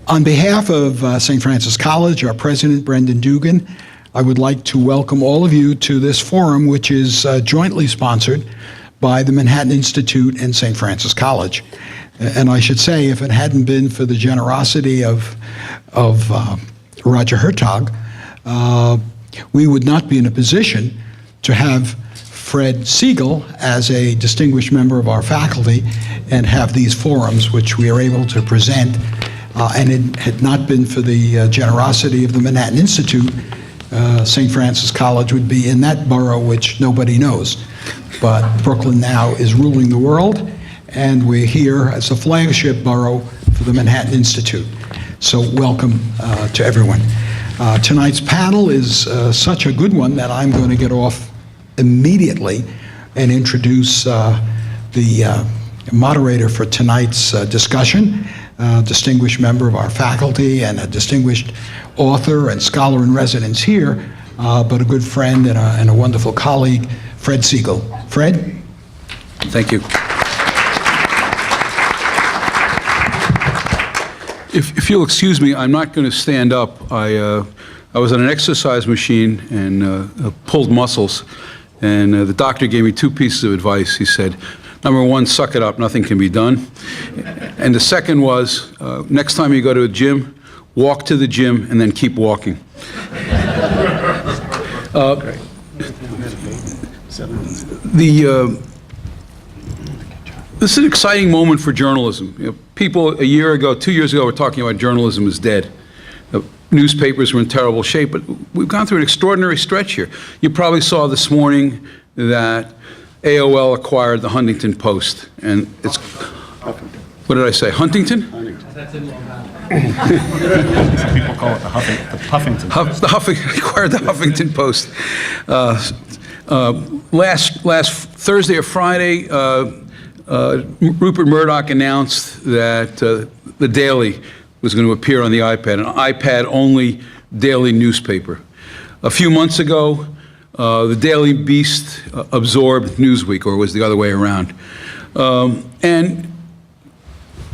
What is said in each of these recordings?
On behalf of St. Francis College, our president, Brendan Dugan, I would like to welcome all of you to this forum, which is jointly sponsored by the Manhattan Institute and St. Francis College. And I should say, if it hadn't been for the generosity of Roger Hertog, we would not be in a position to have Fred Siegel as a distinguished member of our faculty and have these forums which we are able to present. And it had not been for the generosity of the Manhattan Institute, St. Francis College would be in that borough which nobody knows. But Brooklyn now is ruling the world, and we're here as the flagship borough for the Manhattan Institute. So welcome to everyone. Tonight's panel is such a good one that I'm going to get off immediately and introduce the moderator for tonight's discussion, distinguished member of our faculty and a distinguished author and scholar in residence here, but a good friend and a wonderful colleague, Fred Siegel. Fred? Thank you. If you'll excuse me, I'm not going to stand up. I was on an exercise machine and pulled muscles, and the doctor gave me two pieces of advice. He said, number one, suck it up, nothing can be done. And the second was, next time you go to a gym, walk to the gym and then keep walking. This is an exciting moment for journalism. You know, people a year ago, 2 years ago, were talking about journalism is dead. Newspapers were in terrible shape, but we've gone through an extraordinary stretch here. You probably saw this morning that AOL acquired the Huntington Post, and it's, what did I say, Huntington? That's in Long Island. People call it the Huffington Post. Acquired the Huffington Post. Last Thursday or Friday, Rupert Murdoch announced that the Daily was going to appear on the iPad, an iPad-only daily newspaper. A few months ago, the Daily Beast absorbed Newsweek, or it was the other way around. And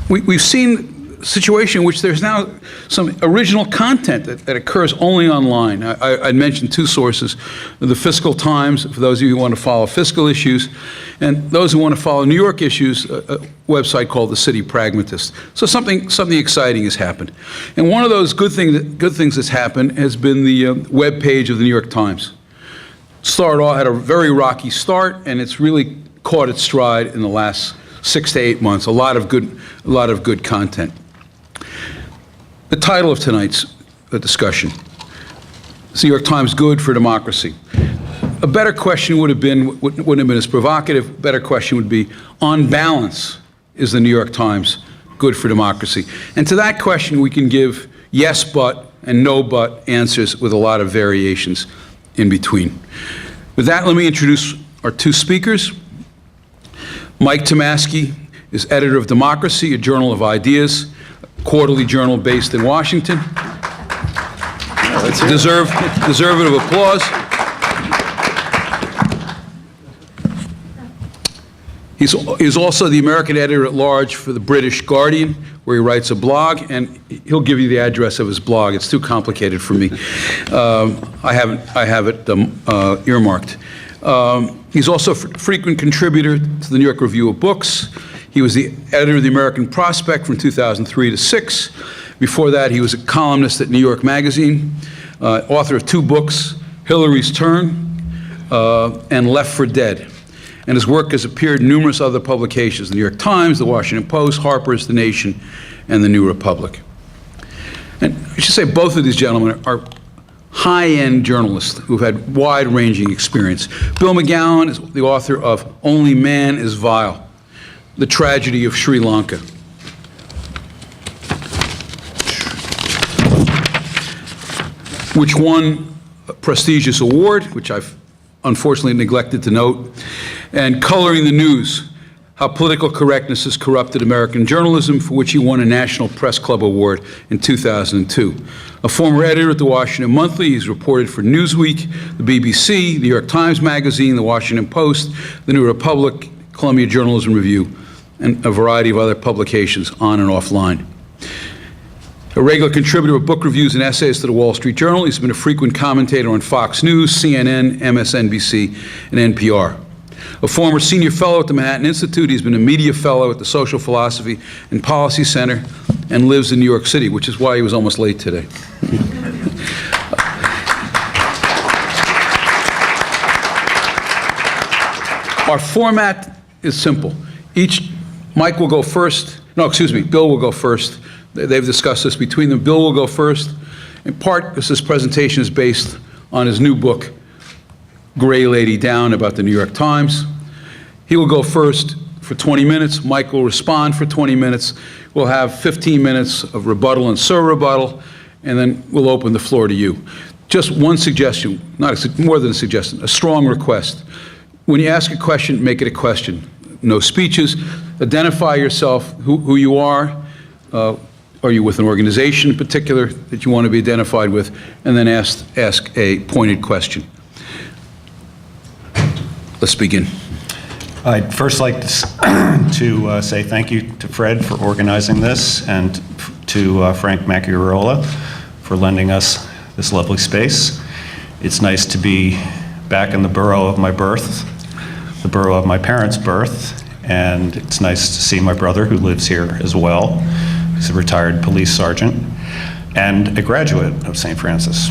we've seen a situation in which there's now some original content that occurs only online. I mentioned two sources, the Fiscal Times, for those of you who want to follow fiscal issues, and those who want to follow New York issues, a website called The City Pragmatist. So something exciting has happened. And one of those good things that's happened has been the web page of the New York Times. Started off, had a very rocky start, and it's really caught its stride in the last 6 to 8 months. A lot of good content. The title of tonight's discussion is New York Times good for democracy? A better question would have been, wouldn't have been as provocative. A better question would be, on balance, is the New York Times good for democracy? And to that question, we can give yes, but, and no, but answers with a lot of variations in between. With that, let me introduce our two speakers. Mike Tomasky is editor of Democracy, a journal of ideas, a quarterly journal based in Washington. It's deserving of applause. He's also the American editor-at-large for the British Guardian, where he writes a blog, and he'll give you the address of his blog. It's too complicated for me. I have it earmarked. He's also a frequent contributor to the New York Review of Books. He was the editor of the American Prospect from 2003 to 6. Before that, he was a columnist at New York Magazine, author of 2 books, Hillary's Turn and Left for Dead. And his work has appeared in numerous other publications, the New York Times, the Washington Post, Harper's, The Nation, and the New Republic. And I should say both of these gentlemen are high-end journalists who've had wide-ranging experience. Bill McGowan is the author of Only Man is Vile, The Tragedy of Sri Lanka. Which won a prestigious award, which I've unfortunately neglected to note, and Coloring the News, How Political Correctness Has Corrupted American Journalism, for which he won a National Press Club Award in 2002. A former editor at the Washington Monthly, he's reported for Newsweek, the BBC, the New York Times Magazine, the Washington Post, the New Republic, Columbia Journalism Review, and a variety of other publications on and offline. A regular contributor of book reviews and essays to the Wall Street Journal, he's been a frequent commentator on Fox News, CNN, MSNBC, and NPR. A former senior fellow at the Manhattan Institute, he's been a media fellow at the Social Philosophy and Policy Center and lives in New York City, which is why he was almost late today. Our format is simple. Mike will go first. No, excuse me, Bill will go first. They've discussed this between them. Bill will go first, in part because this presentation is based on his new book, Gray Lady Down, about the New York Times. He will go first for 20 minutes. Mike will respond for 20 minutes. We'll have 15 minutes of rebuttal and rebuttal, and then we'll open the floor to you. Just one suggestion, more than a suggestion, a strong request. When you ask a question, make it a question. No speeches. Identify yourself, who you are. Are you with an organization in particular that you want to be identified with? And then ask a pointed question. Let's begin. I'd first like to say thank you to Fred for organizing this, and to Frank Macchiarola for lending us this lovely space. It's nice to be back in the borough of my birth, the borough of my parents' birth, and it's nice to see my brother, who lives here as well. He's a retired police sergeant and a graduate of St. Francis.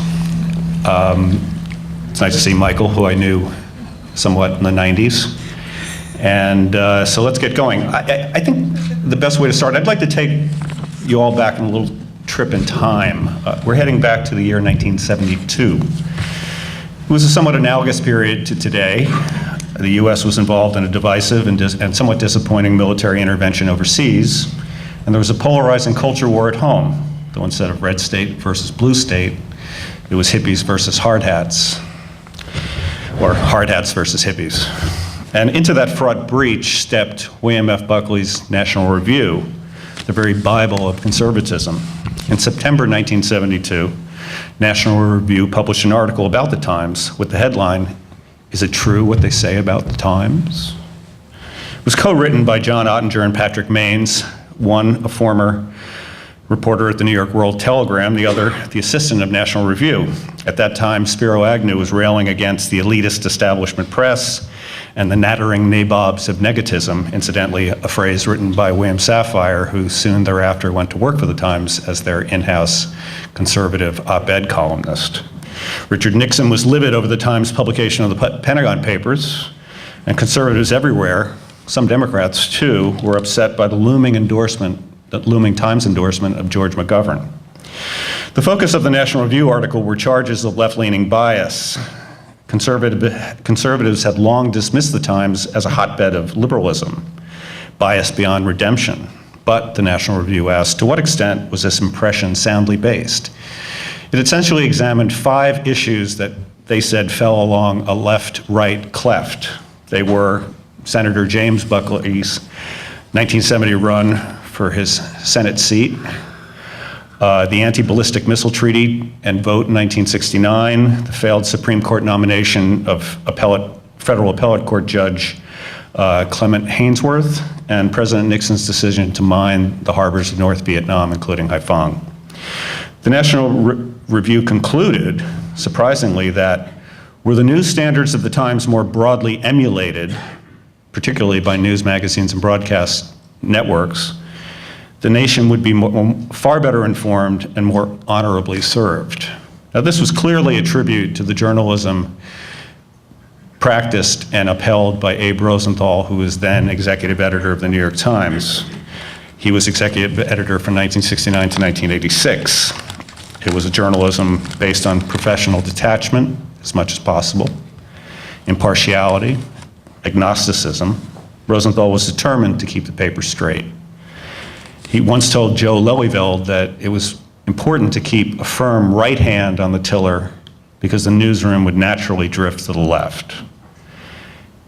It's nice to see Michael, who I knew somewhat in the 90s. And so let's get going. I think the best way to start, I'd like to take you all back on a little trip in time. We're heading back to the year 1972. It was a somewhat analogous period to today. The U.S. was involved in a divisive and somewhat disappointing military intervention overseas, and there was a polarizing culture war at home. Though instead of red state versus blue state, it was hippies versus hard hats, or hard hats versus hippies. And into that fraught breach stepped William F. Buckley's National Review, the very Bible of conservatism. In September 1972, National Review published an article about the Times with the headline, "Is it true what they say about the Times?" It was co-written by John Ottinger and Patrick Maines, one a former reporter at the New York World Telegram, the other the assistant of National Review. At that time, Spiro Agnew was railing against the elitist establishment press and the nattering nabobs of negatism, incidentally a phrase written by William Safire, who soon thereafter went to work for the Times as their in-house conservative op-ed columnist. Richard Nixon was livid over the Times publication of the Pentagon Papers, and conservatives everywhere, some Democrats too, were upset by the looming Times endorsement of George McGovern. The focus of the National Review article were charges of left-leaning bias. Conservatives had long dismissed the Times as a hotbed of liberalism, bias beyond redemption. But, the National Review asked, to what extent was this impression soundly based? It essentially examined 5 issues that they said fell along a left-right cleft. They were Senator James Buckley's 1970 run for his Senate seat, the anti-ballistic missile treaty and vote in 1969, the failed Supreme Court nomination of federal appellate court judge Clement Haynsworth, and President Nixon's decision to mine the harbors of North Vietnam, including Haiphong. The National Review concluded, surprisingly, that were the news standards of the Times more broadly emulated, particularly by news magazines and broadcast networks, the nation would be far better informed and more honorably served. Now, this was clearly a tribute to the journalism practiced and upheld by Abe Rosenthal, who was then executive editor of the New York Times. He was executive editor from 1969 to 1986. It was a journalism based on professional detachment, as much as possible, impartiality, agnosticism. Rosenthal was determined to keep the paper straight. He once told Joe Lelyveld that it was important to keep a firm right hand on the tiller because the newsroom would naturally drift to the left.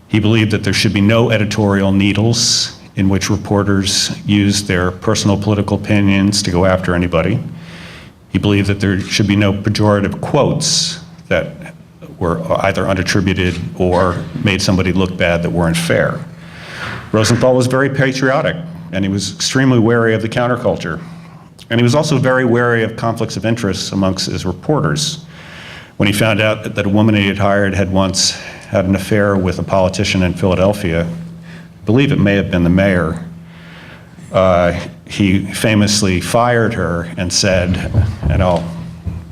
He believed that there should be no editorial needles in which reporters used their personal political opinions to go after anybody. He believed that there should be no pejorative quotes that were either unattributed or made somebody look bad that weren't fair. Rosenthal was very patriotic, and he was extremely wary of the counterculture. And he was also very wary of conflicts of interest amongst his reporters. When he found out that a woman he had hired had once had an affair with a politician in Philadelphia, I believe it may have been the mayor, he famously fired her and said, and I'll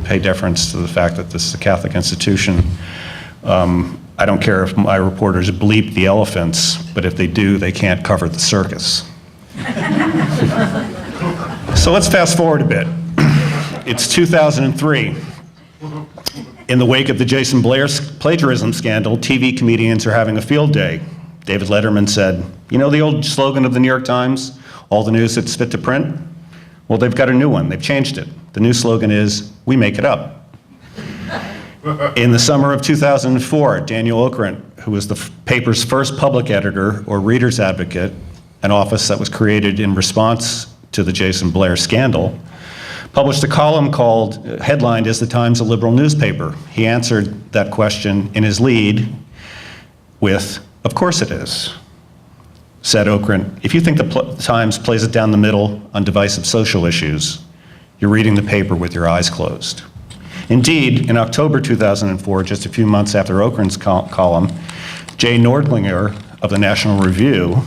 pay deference to the fact that this is a Catholic institution, I don't care if my reporters bleep the elephants, but if they do, they can't cover the circus. So let's fast forward a bit. It's 2003. In the wake of the Jason Blair plagiarism scandal, TV comedians are having a field day. David Letterman said, "You know the old slogan of the New York Times, all the news that's fit to print? Well, they've got a new one. They've changed it. The new slogan is, we make it up." In the summer of 2004, Daniel Okrent, who was the paper's first public editor or reader's advocate, an office that was created in response to the Jason Blair scandal, published a column headlined, "Is the Times a liberal newspaper?" He answered that question in his lead with, "Of course it is." Said Okrent, "If you think the Times plays it down the middle on divisive social issues, you're reading the paper with your eyes closed." Indeed, in October 2004, just a few months after Okrent's column, Jay Nordlinger of the National Review,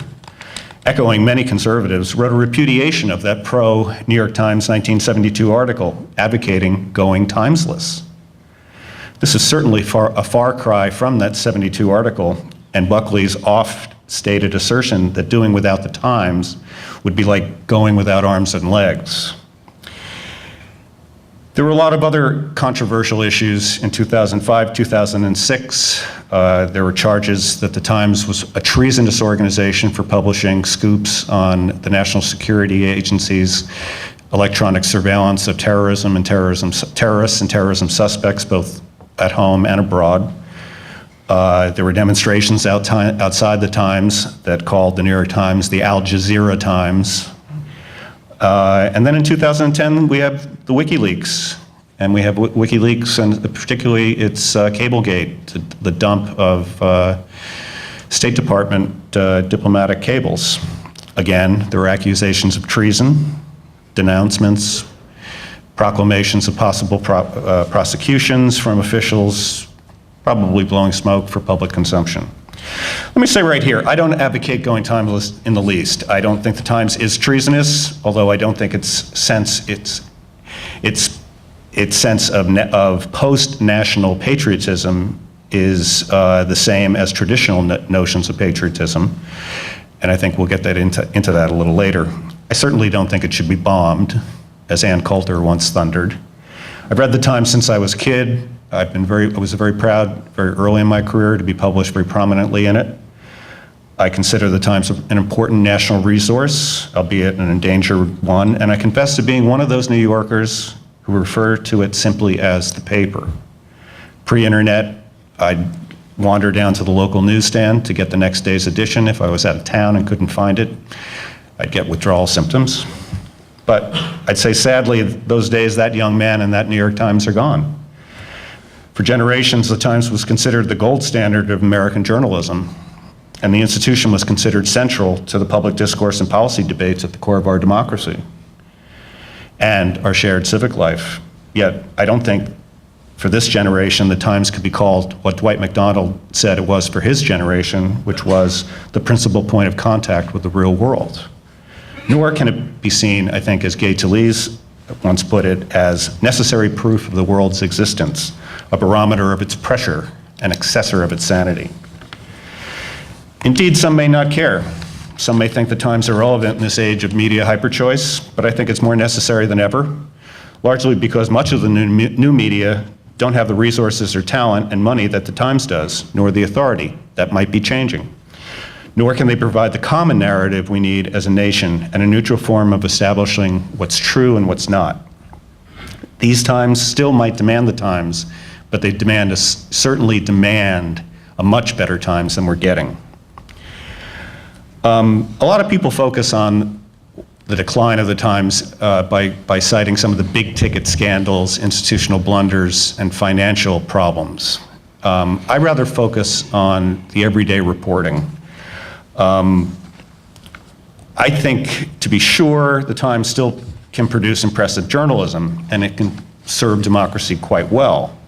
echoing many conservatives, wrote a repudiation of that pro-New York Times 1972 article advocating going timesless. This is certainly a far cry from that 72 article and Buckley's oft-stated assertion that doing without the Times would be like going without arms and legs. There were a lot of other controversial issues in 2005, 2006. There were charges that the Times was a treasonous organization for publishing scoops on the National Security Agency's electronic surveillance of terrorism and terrorists and terrorism suspects, both at home and abroad. There were demonstrations outside the Times that called the New York Times the Al Jazeera Times. And then in 2010, we have the WikiLeaks. And we have WikiLeaks, and particularly its Cablegate, the dump of State Department diplomatic cables. Again, there were accusations of treason, denouncements, proclamations of possible prosecutions from officials, probably blowing smoke for public consumption. Let me say right here, I don't advocate going timeless in the least. I don't think the Times is treasonous, although I don't think its sense of post-national patriotism is the same as traditional notions of patriotism, and I think we'll get that into that a little later. I certainly don't think it should be bombed, as Ann Coulter once thundered. I've read the Times since I was a kid. I was very proud, very early in my career, to be published very prominently in it. I consider the Times an important national resource, albeit an endangered one, and I confess to being one of those New Yorkers who refer to it simply as the paper. Pre-internet, I'd wander down to the local newsstand to get the next day's edition. If I was out of town and couldn't find it, I'd get withdrawal symptoms. But I'd say sadly, those days, that young man and that New York Times are gone. For generations, the Times was considered the gold standard of American journalism, and the institution was considered central to the public discourse and policy debates at the core of our democracy and our shared civic life. Yet, I don't think for this generation, the Times could be called what Dwight MacDonald said it was for his generation, which was the principal point of contact with the real world. Nor can it be seen, I think, as Gay Talese once put it, as necessary proof of the world's existence, a barometer of its pressure, an assessor of its sanity. Indeed, some may not care. Some may think the Times are relevant in this age of media hyperchoice, but I think it's more necessary than ever, largely because much of the new media don't have the resources or talent and money that the Times does, nor the authority. That might be changing. Nor can they provide the common narrative we need as a nation and a neutral form of establishing what's true and what's not. These times still might demand the Times, but they certainly demand a much better Times than we're getting. A lot of people focus on the decline of the Times by citing some of the big ticket scandals, institutional blunders, and financial problems. I rather focus on the everyday reporting. I think, to be sure, the Times still can produce impressive journalism, and it can serve democracy quite well.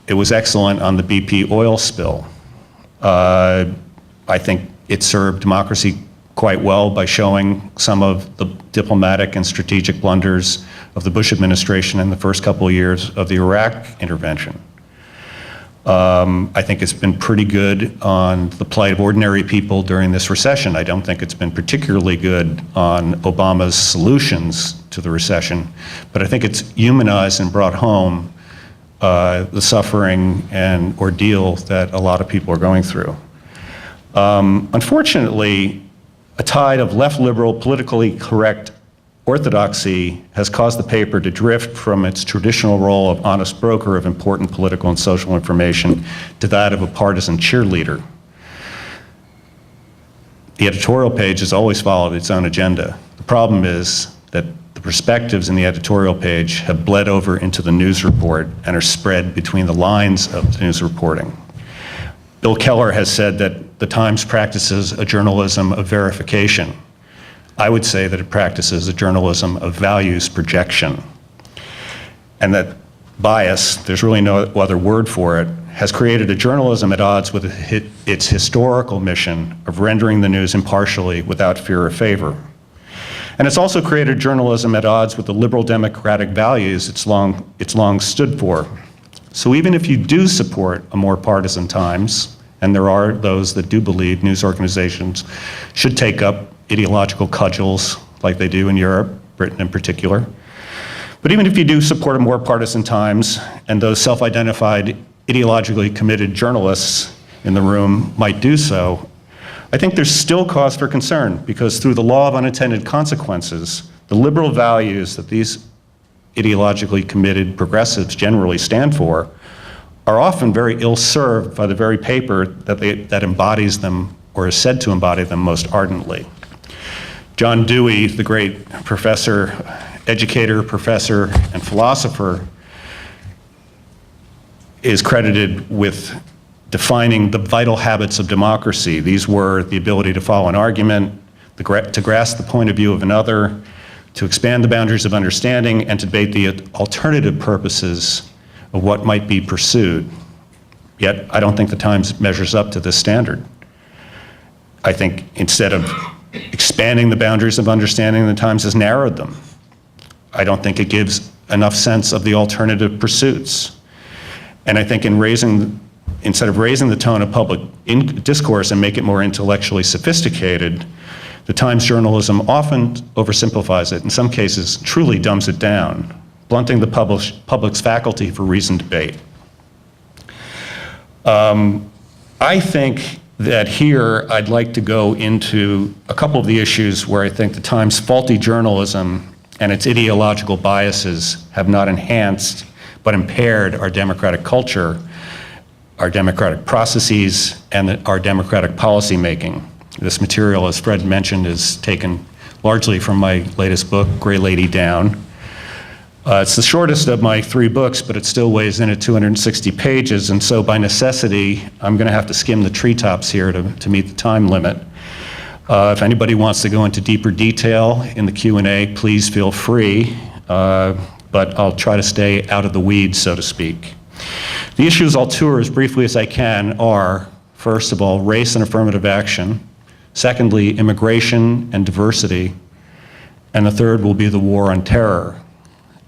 It was excellent on the BP oil spill. I think it served democracy quite well by showing some of the diplomatic and strategic blunders of the Bush administration in the first couple of years of the Iraq intervention. I think it's been pretty good on the plight of ordinary people during this recession. I don't think it's been particularly good on Obama's solutions to the recession, but I think it's humanized and brought home the suffering and ordeal that a lot of people are going through. Unfortunately, a tide of left liberal, politically correct orthodoxy has caused the paper to drift from its traditional role of honest broker of important political and social information to that of a partisan cheerleader. The editorial page has always followed its own agenda. The problem is that the perspectives in the editorial page have bled over into the news report and are spread between the lines of the news reporting. Bill Keller has said that the Times practices a journalism of verification. I would say that it practices a journalism of values projection. And that bias, there's really no other word for it, has created a journalism at odds with its historical mission of rendering the news impartially without fear or favor. And it's also created journalism at odds with the liberal democratic values it's long stood for. So even if you do support a more partisan Times, and there are those that do believe news organizations should take up ideological cudgels like they do in Europe, Britain in particular. But even if you do support a more partisan Times, and those self-identified ideologically committed journalists in the room might do so, I think there's still cause for concern, because through the law of unintended consequences, the liberal values that these ideologically committed progressives generally stand for are often very ill-served by the very paper that embodies them or is said to embody them most ardently. John Dewey, the great educator, professor, and philosopher, is credited with defining the vital habits of democracy. These were the ability to follow an argument, to grasp the point of view of another, to expand the boundaries of understanding, and to debate the alternative purposes of what might be pursued. Yet, I don't think the Times measures up to this standard. I think instead of expanding the boundaries of understanding, the Times has narrowed them. I don't think it gives enough sense of the alternative pursuits. And I think instead of raising the tone of public discourse and make it more intellectually sophisticated, the Times journalism often oversimplifies it, in some cases truly dumbs it down, blunting the public's faculty for reasoned debate. I think that here I'd like to go into a couple of the issues where I think the Times' faulty journalism and its ideological biases have not enhanced but impaired our democratic culture, our democratic processes, and our democratic policy making. This material, as Fred mentioned, is taken largely from my latest book, Gray Lady Down. It's the shortest of my 3 books, but it still weighs in at 260 pages, and so by necessity, I'm going to have to skim the treetops here to meet the time limit. If anybody wants to go into deeper detail in the Q&A, please feel free, but I'll try to stay out of the weeds, so to speak. The issues I'll tour as briefly as I can are, first of all, race and affirmative action, secondly, immigration and diversity, and the third will be the war on terror.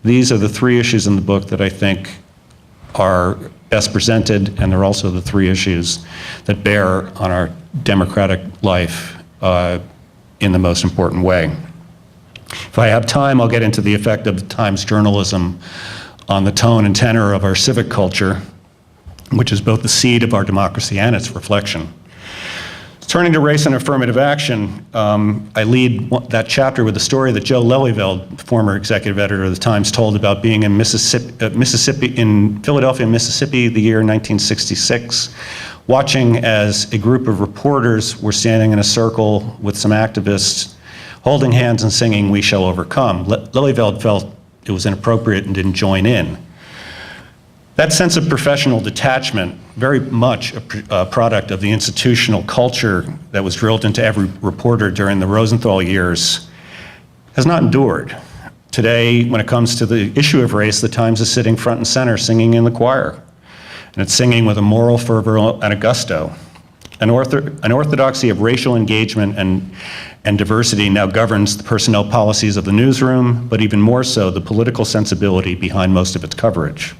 These are the 3 issues in the book that I think are best presented, and they're also the 3 issues that bear on our democratic life in the most important way. If I have time, I'll get into the effect of the Times journalism on the tone and tenor of our civic culture, which is both the seed of our democracy and its reflection. Turning to race and affirmative action, I lead that chapter with a story that Joe Lelyveld, former executive editor of the Times, told about being in in Philadelphia, Mississippi, the year 1966, watching as a group of reporters were standing in a circle with some activists, holding hands and singing "We Shall Overcome." Lelyveld felt it was inappropriate and didn't join in. That sense of professional detachment, very much a product of the institutional culture that was drilled into every reporter during the Rosenthal years, has not endured. Today, when it comes to the issue of race, the Times is sitting front and center, singing in the choir. And it's singing with a moral fervor and a gusto. An orthodoxy of racial engagement and diversity now governs the personnel policies of the newsroom, but even more so, the political sensibility behind most of its coverage.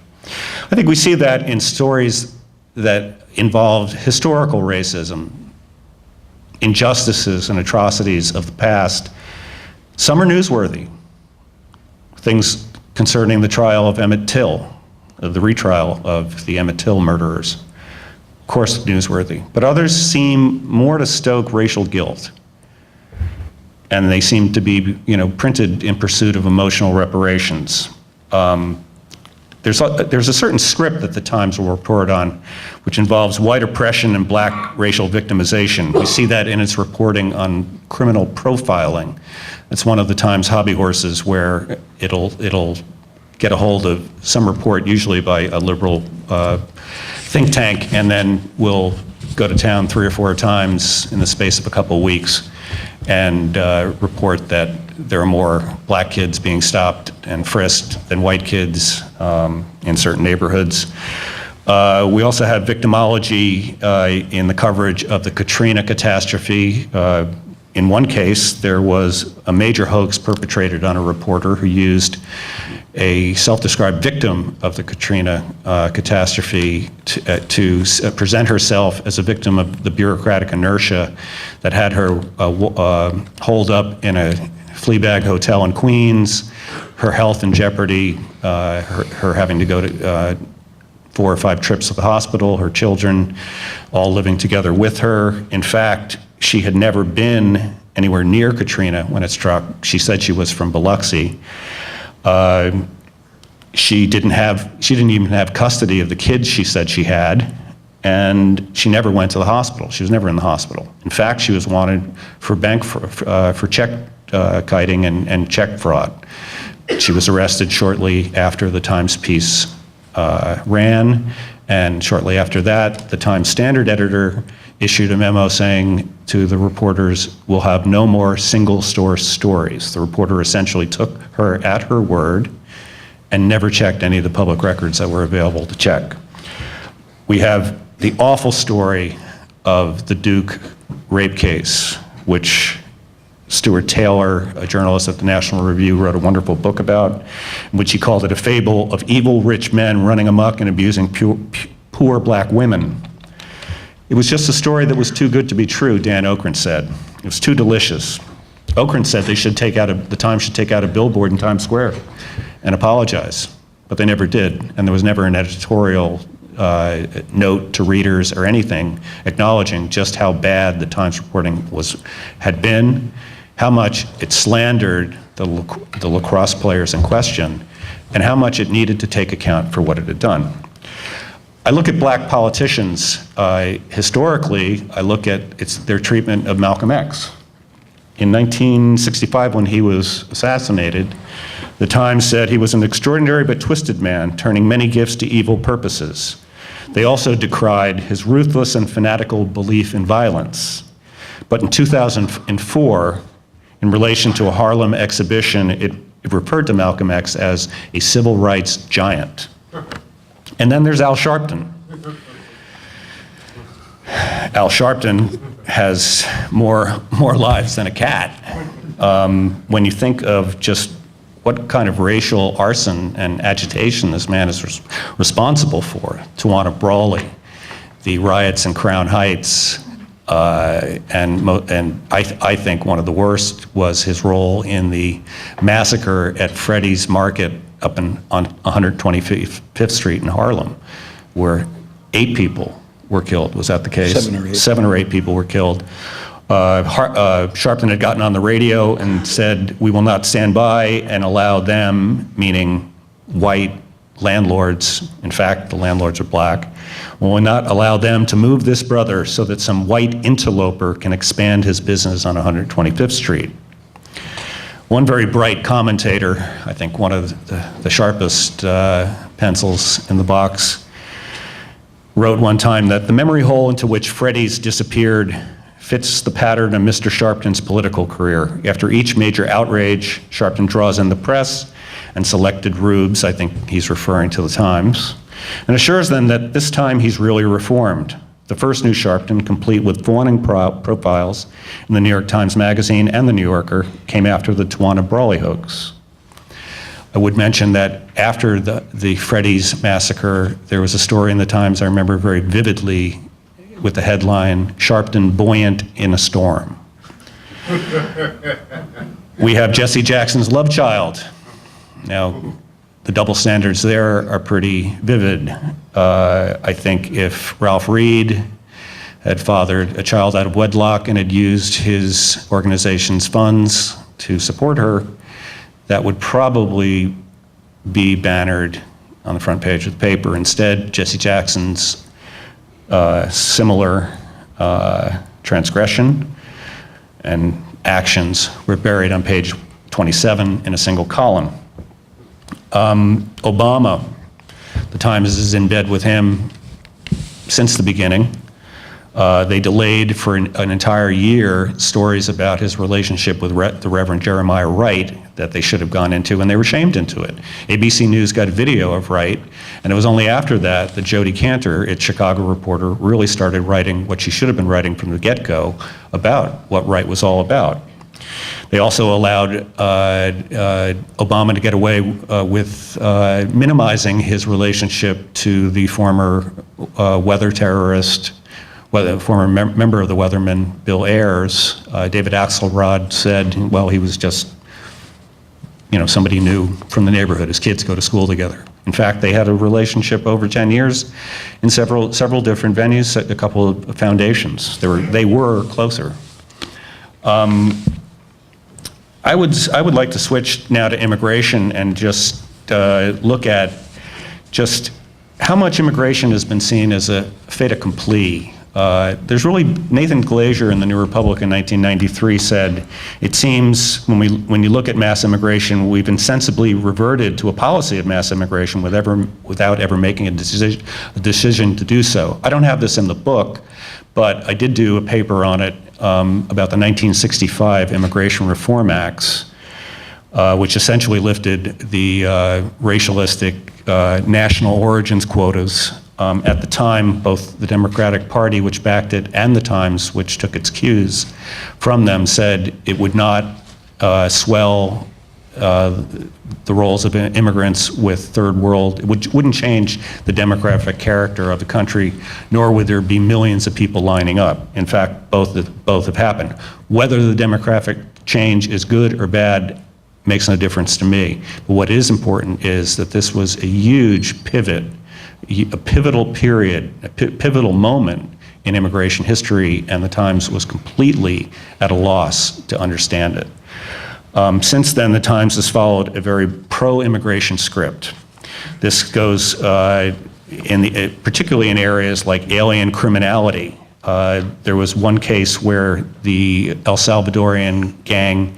I think we see that in stories that involve historical racism, injustices and atrocities of the past. Some are newsworthy. Things concerning the trial of Emmett Till, the retrial of the Emmett Till murderers. Of course, newsworthy. But others seem more to stoke racial guilt. And they seem to be, printed in pursuit of emotional reparations. There's a certain script that the Times will report on, which involves white oppression and black racial victimization. We see that in its reporting on criminal profiling. It's one of the Times hobby horses where it'll get a hold of some report, usually by a liberal think tank, and then will go to town 3 or 4 times in the space of a couple of weeks and report that there are more black kids being stopped and frisked than white kids in certain neighborhoods. We also have victimology in the coverage of the Katrina catastrophe. In one case, there was a major hoax perpetrated on a reporter who used a self-described victim of the Katrina catastrophe to present herself as a victim of the bureaucratic inertia that had her holed up in a flea bag hotel in Queens, her health in jeopardy, her having to go to 4 or 5 trips to the hospital, her children all living together with her. In fact, she had never been anywhere near Katrina when it struck. She said she was from Biloxi. She didn't even have custody of the kids she said she had, and she never went to the hospital. She was never in the hospital. In fact, she was wanted for check kiting and check fraud. She was arrested shortly after the Times piece ran, and shortly after that, the Times Standard editor issued a memo saying to the reporters, "We'll have no more single-source stories." The reporter essentially took her at her word and never checked any of the public records that were available to check. We have the awful story of the Duke rape case, which Stuart Taylor, a journalist at the National Review, wrote a wonderful book about, in which he called it a fable of evil rich men running amok and abusing poor black women. It was just a story that was too good to be true, Dan Okrent said. It was too delicious. Okrent said the Times should take out a billboard in Times Square and apologize, but they never did, and there was never an editorial note to readers or anything acknowledging just how bad the Times reporting had been, how much it slandered the lacrosse players in question, and how much it needed to take account for what it had done. I look at black politicians. Historically, I look at their treatment of Malcolm X. In 1965, when he was assassinated, the Times said he was an extraordinary but twisted man, turning many gifts to evil purposes. They also decried his ruthless and fanatical belief in violence. But in 2004, in relation to a Harlem exhibition, it referred to Malcolm X as a civil rights giant. And then there's Al Sharpton. Al Sharpton has more lives than a cat. When you think of just what kind of racial arson and agitation this man is responsible for, Tawana Brawley, the riots in Crown Heights, and I think one of the worst was his role in the massacre at Freddy's Market up on 125th Street in Harlem, where 8 people were killed. Was that the case? 7 or 8. 7 or 8 people were killed. Sharpton had gotten on the radio and said, "We will not stand by and allow them," meaning white landlords, in fact, the landlords are black, "we will not allow them to move this brother so that some white interloper can expand his business on 125th Street. One very bright commentator, I think one of the sharpest pencils in the box, wrote one time that the memory hole into which Freddy's disappeared fits the pattern of Mr. Sharpton's political career. After each major outrage, Sharpton draws in the press and selected rubes, I think he's referring to the Times, and assures them that this time he's really reformed. The first new Sharpton, complete with fawning profiles in the New York Times Magazine and the New Yorker, came after the Tawana Brawley hoax. I would mention that after the Freddy's massacre, there was a story in the Times I remember very vividly with the headline, "Sharpton Buoyant in a Storm." We have Jesse Jackson's love child. Now, the double standards there are pretty vivid. I think if Ralph Reed had fathered a child out of wedlock and had used his organization's funds to support her, that would probably be bannered on the front page of the paper. Instead, Jesse Jackson's similar transgression and actions were buried on page 27 in a single column. Obama, the Times is in bed with him since the beginning. They delayed for an entire year stories about his relationship with the Reverend Jeremiah Wright that they should have gone into, and they were shamed into it. ABC News got a video of Wright, and it was only after that that Jodi Kantor, its Chicago reporter, really started writing what she should have been writing from the get-go about what Wright was all about. They also allowed Obama to get away with minimizing his relationship to the former weather terrorist, former member of the Weathermen, Bill Ayers. David Axelrod said, well, he was just, somebody new from the neighborhood. His kids go to school together. In fact, they had a relationship over 10 years in several different venues, a couple of foundations. They were closer. I would like to switch now to immigration and just look at just how much immigration has been seen as a fait accompli. There's really, Nathan Glazer in the New Republic in 1993 said, it seems when you look at mass immigration, we've insensibly reverted to a policy of mass immigration without ever making a decision to do so. I don't have this in the book, but I did do a paper on it about the 1965 Immigration Reform Acts, which essentially lifted the racialistic national origins quotas. At the time, both the Democratic Party, which backed it, and the Times, which took its cues from them, said it would not swell the roles of immigrants with third world. It wouldn't change the demographic character of the country, nor would there be millions of people lining up. In fact, both have happened. Whether the demographic change is good or bad makes no difference to me. But what is important is that this was a huge pivot, a pivotal period, a pivotal moment in immigration history, and the Times was completely at a loss to understand it. Since then, the Times has followed a very pro-immigration script. This goes particularly in areas like alien criminality. There was one case where the El Salvadorian gang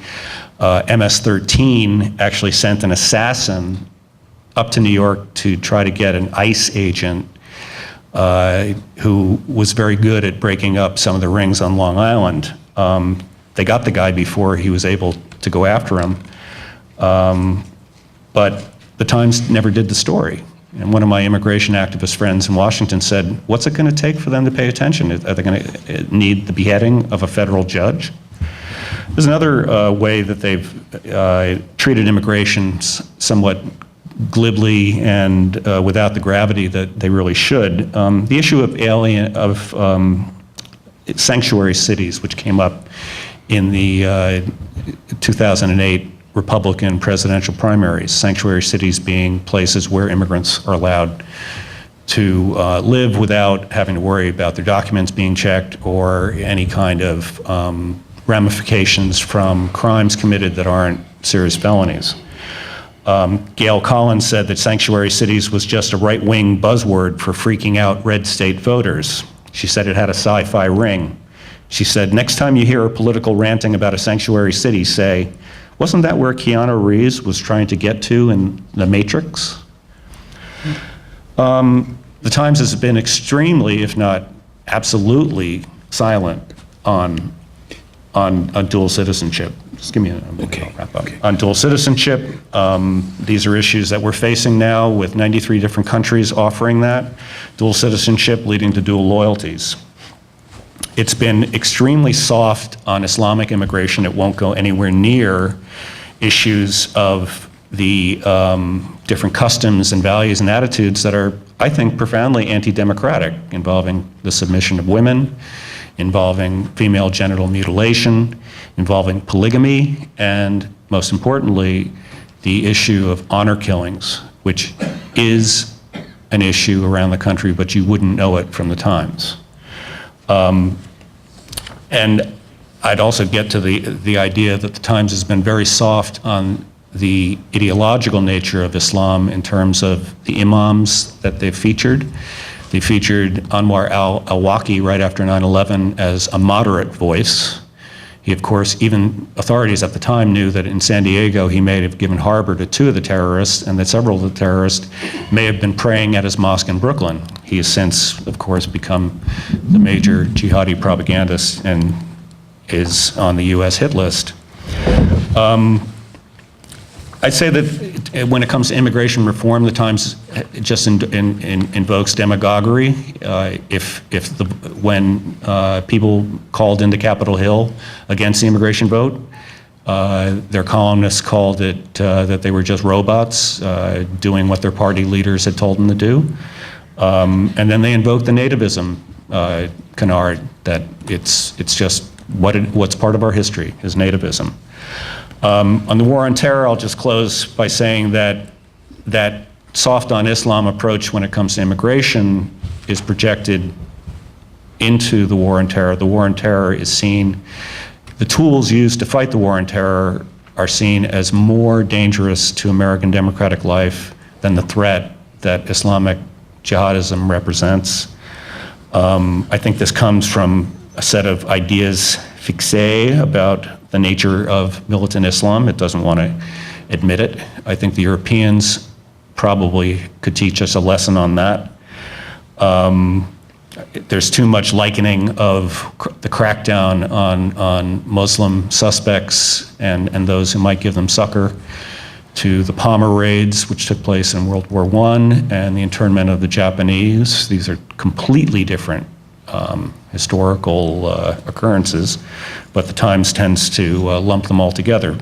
MS-13 actually sent an assassin up to New York to try to get an ICE agent who was very good at breaking up some of the rings on Long Island. They got the guy before he was able to go after him, but the Times never did the story. And one of my immigration activist friends in Washington said, what's it going to take for them to pay attention? Are they going to need the beheading of a federal judge? There's another way that they've treated immigration somewhat glibly and without the gravity that they really should. The issue of sanctuary cities, which came up in the 2008 Republican presidential primaries, sanctuary cities being places where immigrants are allowed to live without having to worry about their documents being checked or any kind of ramifications from crimes committed that aren't serious felonies. Gail Collins said that sanctuary cities was just a right-wing buzzword for freaking out red state voters. She said it had a sci-fi ring. She said, next time you hear a political ranting about a sanctuary city, say, wasn't that where Keanu Reeves was trying to get to in The Matrix? The Times has been extremely, if not absolutely, silent on dual citizenship. Just give me a minute. Okay. I'll wrap up. Okay. On dual citizenship, these are issues that we're facing now with 93 different countries offering that. Dual citizenship leading to dual loyalties. It's been extremely soft on Islamic immigration. It won't go anywhere near issues of the different customs and values and attitudes that are, I think, profoundly anti-democratic, involving the submission of women, involving female genital mutilation, involving polygamy, and most importantly, the issue of honor killings, which is an issue around the country, but you wouldn't know it from the Times. And I'd also get to the idea that the Times has been very soft on the ideological nature of Islam in terms of the imams that they've featured. They featured Anwar al-Awlaki right after 9/11 as a moderate voice. He, of course, even authorities at the time knew that in San Diego he may have given harbor to 2 of the terrorists, and that several of the terrorists may have been praying at his mosque in Brooklyn. He has since, of course, become the major jihadi propagandist and is on the US hit list. I'd say that when it comes to immigration reform, the Times just invokes demagoguery. When people called into Capitol Hill against the immigration vote, their columnists called it that they were just robots doing what their party leaders had told them to do. And then they invoked the nativism canard, that it's just what's part of our history is nativism. On the war on terror, I'll just close by saying that soft on Islam approach when it comes to immigration is projected into the war on terror. The war on terror is seen, the tools used to fight the war on terror are seen as more dangerous to American democratic life than the threat that Islamic jihadism represents. I think this comes from a set of ideas fixé about the nature of militant Islam. It doesn't want to admit it. I think the Europeans probably could teach us a lesson on that. There's too much likening of the crackdown on Muslim suspects and those who might give them succor to the Palmer raids, which took place in World War I, and the internment of the Japanese. These are completely different historical occurrences, but the Times tends to lump them all together.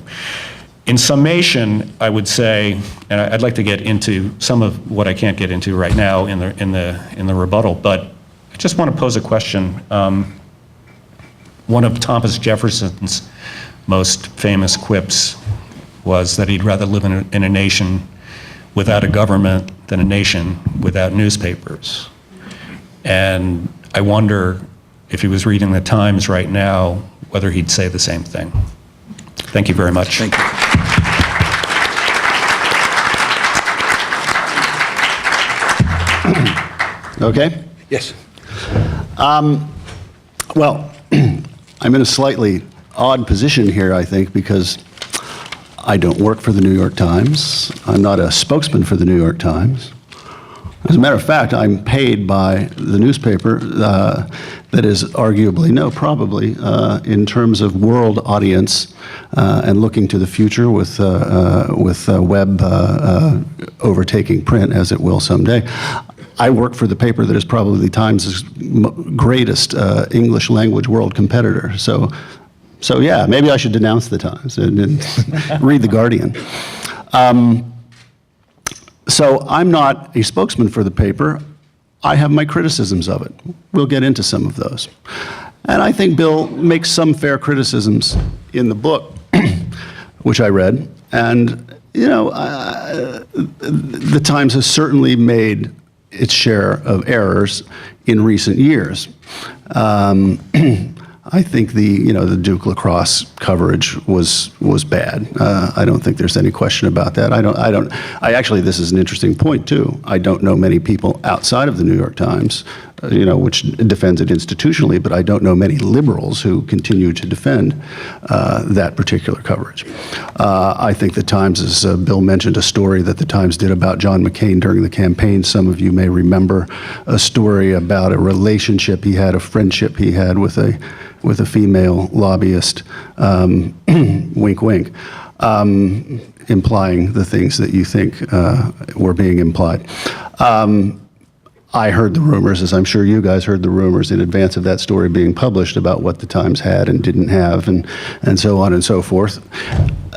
In summation, I would say, and I'd like to get into some of what I can't get into right now in the rebuttal, but I just want to pose a question. One of Thomas Jefferson's most famous quips was that he'd rather live in a nation without a government than a nation without newspapers. And I wonder if he was reading the Times right now, whether he'd say the same thing. Thank you very much. Thank you. Okay. Yes. Well, I'm in a slightly odd position here, I think, because I don't work for the New York Times. I'm not a spokesman for the New York Times. As a matter of fact, I'm paid by the newspaper that is arguably, no, probably, in terms of world audience and looking to the future with web overtaking print, as it will someday. I work for the paper that is probably the Times' greatest English language world competitor. So yeah, maybe I should denounce the Times and read The Guardian. So I'm not a spokesman for the paper. I have my criticisms of it. We'll get into some of those. And I think Bill makes some fair criticisms in the book, which I read. And, you know, the Times has certainly made its share of errors in recent years. I think the Duke lacrosse coverage was bad. I don't think there's any question about that. I actually, this is an interesting point too. I don't know many people outside of the New York Times which defends it institutionally, but I don't know many liberals who continue to defend that particular coverage. I think the Times, as Bill mentioned, a story that the Times did about John McCain during the campaign. Some of you may remember a story about a relationship he had, a friendship he had with a female lobbyist, wink, wink, implying the things that you think were being implied. I heard the rumors, as I'm sure you guys heard the rumors in advance of that story being published about what the Times had and didn't have, and so on and so forth.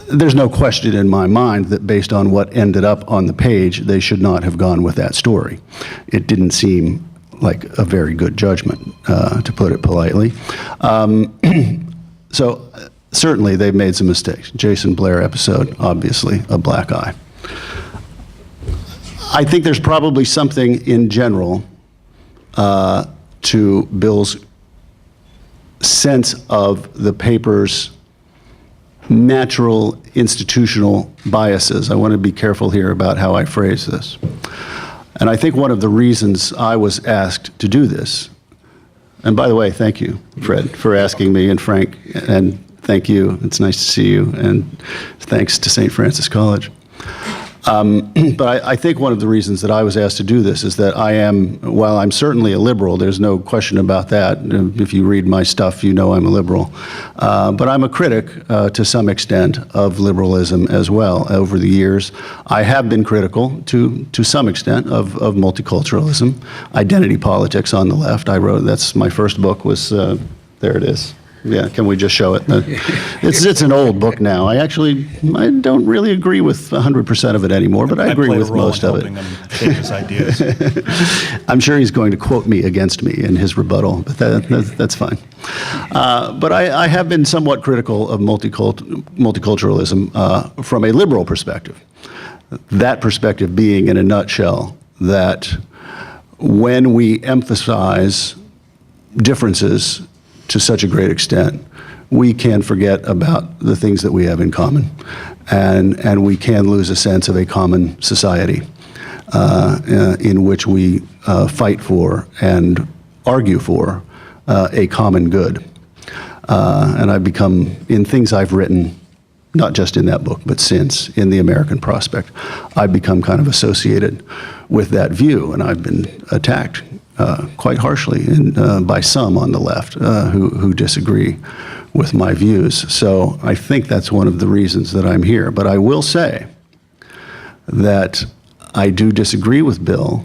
There's no question in my mind that based on what ended up on the page, they should not have gone with that story. It didn't seem like a very good judgment, to put it politely. So certainly they've made some mistakes. Jason Blair episode, obviously a black eye. I think there's probably something in general to Bill's sense of the paper's natural institutional biases. I want to be careful here about how I phrase this. And I think one of the reasons I was asked to do this, and by the way, thank you, Fred, for asking me, and Frank, and thank you. It's nice to see you, and thanks to St. Francis College. But I think one of the reasons that I was asked to do this is that while I'm certainly a liberal, there's no question about that. If you read my stuff, you know I'm a liberal. But I'm a critic, to some extent, of liberalism as well. Over the years, I have been critical, to some extent, of multiculturalism, identity politics on the left. That's my first book was, there it is. Yeah, can we just show it? It's an old book now. I don't really agree with 100% of it anymore, but I agree with most of it. Helping him shape his ideas. I'm sure he's going to quote me against me in his rebuttal, but that's fine. But I have been somewhat critical of multiculturalism from a liberal perspective. That perspective being, in a nutshell, that when we emphasize differences to such a great extent, we can forget about the things that we have in common, and we can lose a sense of a common society in which we fight for and argue for a common good. And I've become, in things I've written, not just in that book, but since, in The American Prospect, I've become kind of associated with that view, and I've been attacked quite harshly by some on the left who disagree with my views. So I think that's one of the reasons that I'm here. But I will say that I do disagree with Bill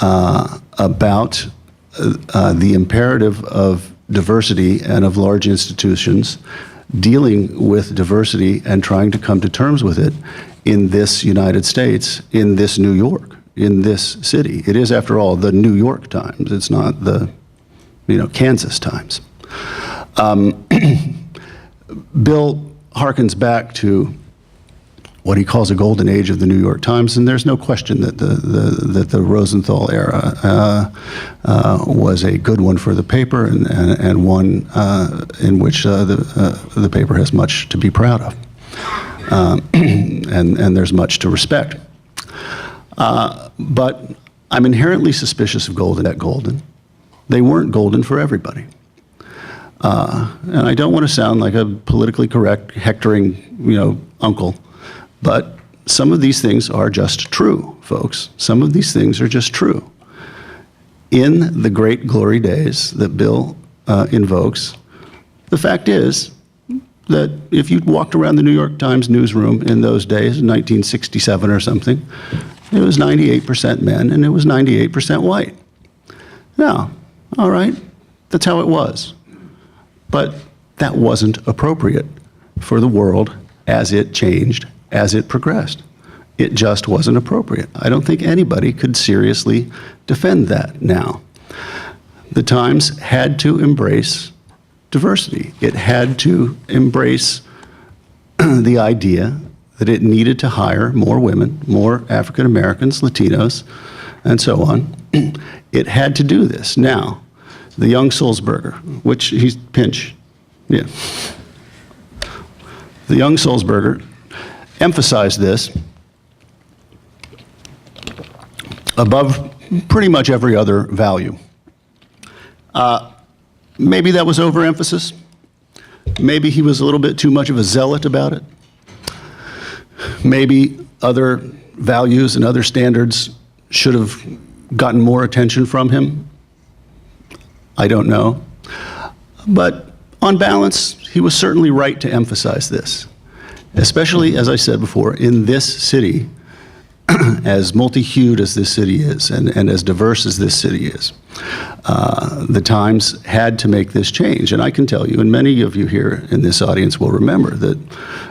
about the imperative of diversity and of large institutions dealing with diversity and trying to come to terms with it in this United States, in this New York, in this city. It is, after all, the New York Times. It's not the, Kansas Times. Bill harkens back to what he calls a golden age of the New York Times, and there's no question that the Rosenthal era was a good one for the paper, and one in which the paper has much to be proud of, and there's much to respect. But I'm inherently suspicious of Golden. They weren't golden for everybody. And I don't want to sound like a politically correct, hectoring, uncle, but some of these things are just true, folks. Some of these things are just true. In the great glory days that Bill invokes, the fact is that if you walked around the New York Times newsroom in those days, in 1967 or something, it was 98% men and it was 98% white. Now, all right, that's how it was. But that wasn't appropriate for the world as it changed, as it progressed. It just wasn't appropriate. I don't think anybody could seriously defend that now. The Times had to embrace diversity. It had to embrace the idea that it needed to hire more women, more African Americans, Latinos, and so on. It had to do this. Now, the young Sulzberger, which he's Pinch, yeah. The young Sulzberger emphasized this above pretty much every other value. Maybe that was overemphasis. Maybe he was a little bit too much of a zealot about it. Maybe other values and other standards should have gotten more attention from him. I don't know. But on balance, he was certainly right to emphasize this, especially, as I said before, in this city, as multi-hued as this city is and as diverse as this city is. The Times had to make this change. And I can tell you, and many of you here in this audience will remember that,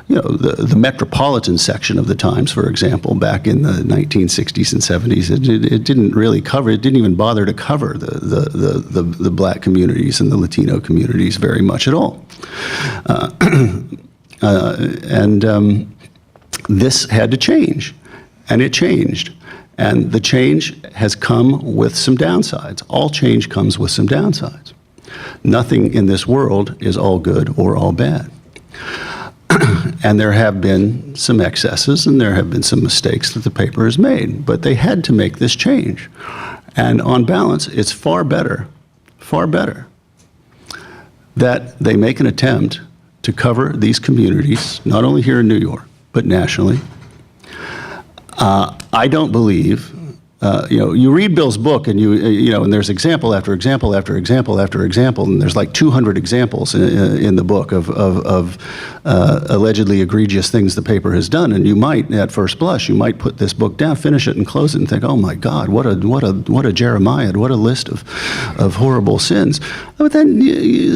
the metropolitan section of the Times, for example, back in the 1960s and 70s, it didn't really cover, it didn't even bother to cover the black communities and the Latino communities very much at all. This had to change. And it changed. And the change has come with some downsides. All change comes with some downsides. Nothing in this world is all good or all bad. And there have been some excesses and there have been some mistakes that the paper has made, but they had to make this change. And on balance, it's far better that they make an attempt to cover these communities, not only here in New York, but nationally. I don't believe, you read Bill's book and and there's example after example after example after example, and there's like 200 examples in the book of allegedly egregious things the paper has done. And you might, at first blush, you might put this book down, finish it, and close it, and think, oh my God, what a Jeremiah, what a list of horrible sins. But then,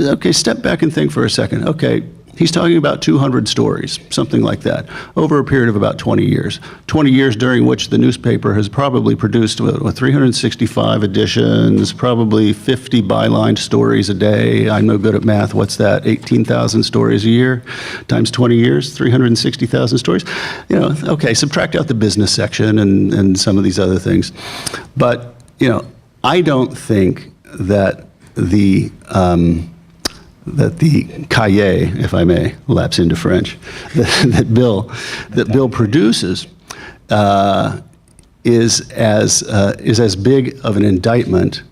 okay, step back and think for a second. Okay. He's talking about 200 stories, something like that, over a period of about 20 years. 20 years during which the newspaper has probably produced 365 editions, probably 50 byline stories a day. I'm no good at math. What's that? 18,000 stories a year times 20 years, 360,000 stories. Okay, subtract out the business section and some of these other things. But, I don't think that the cahier, if I may lapse into French, that Bill produces is as big of an indictment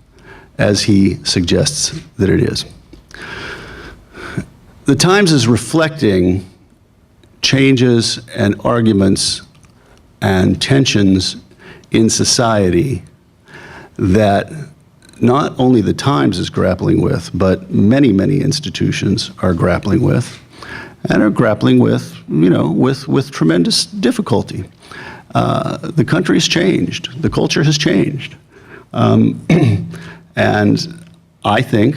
as he suggests that it is. The Times is reflecting changes and arguments and tensions in society that not only the Times is grappling with, but many, many institutions are grappling with, and are grappling with, with tremendous difficulty. The country has changed. The culture has changed. And I think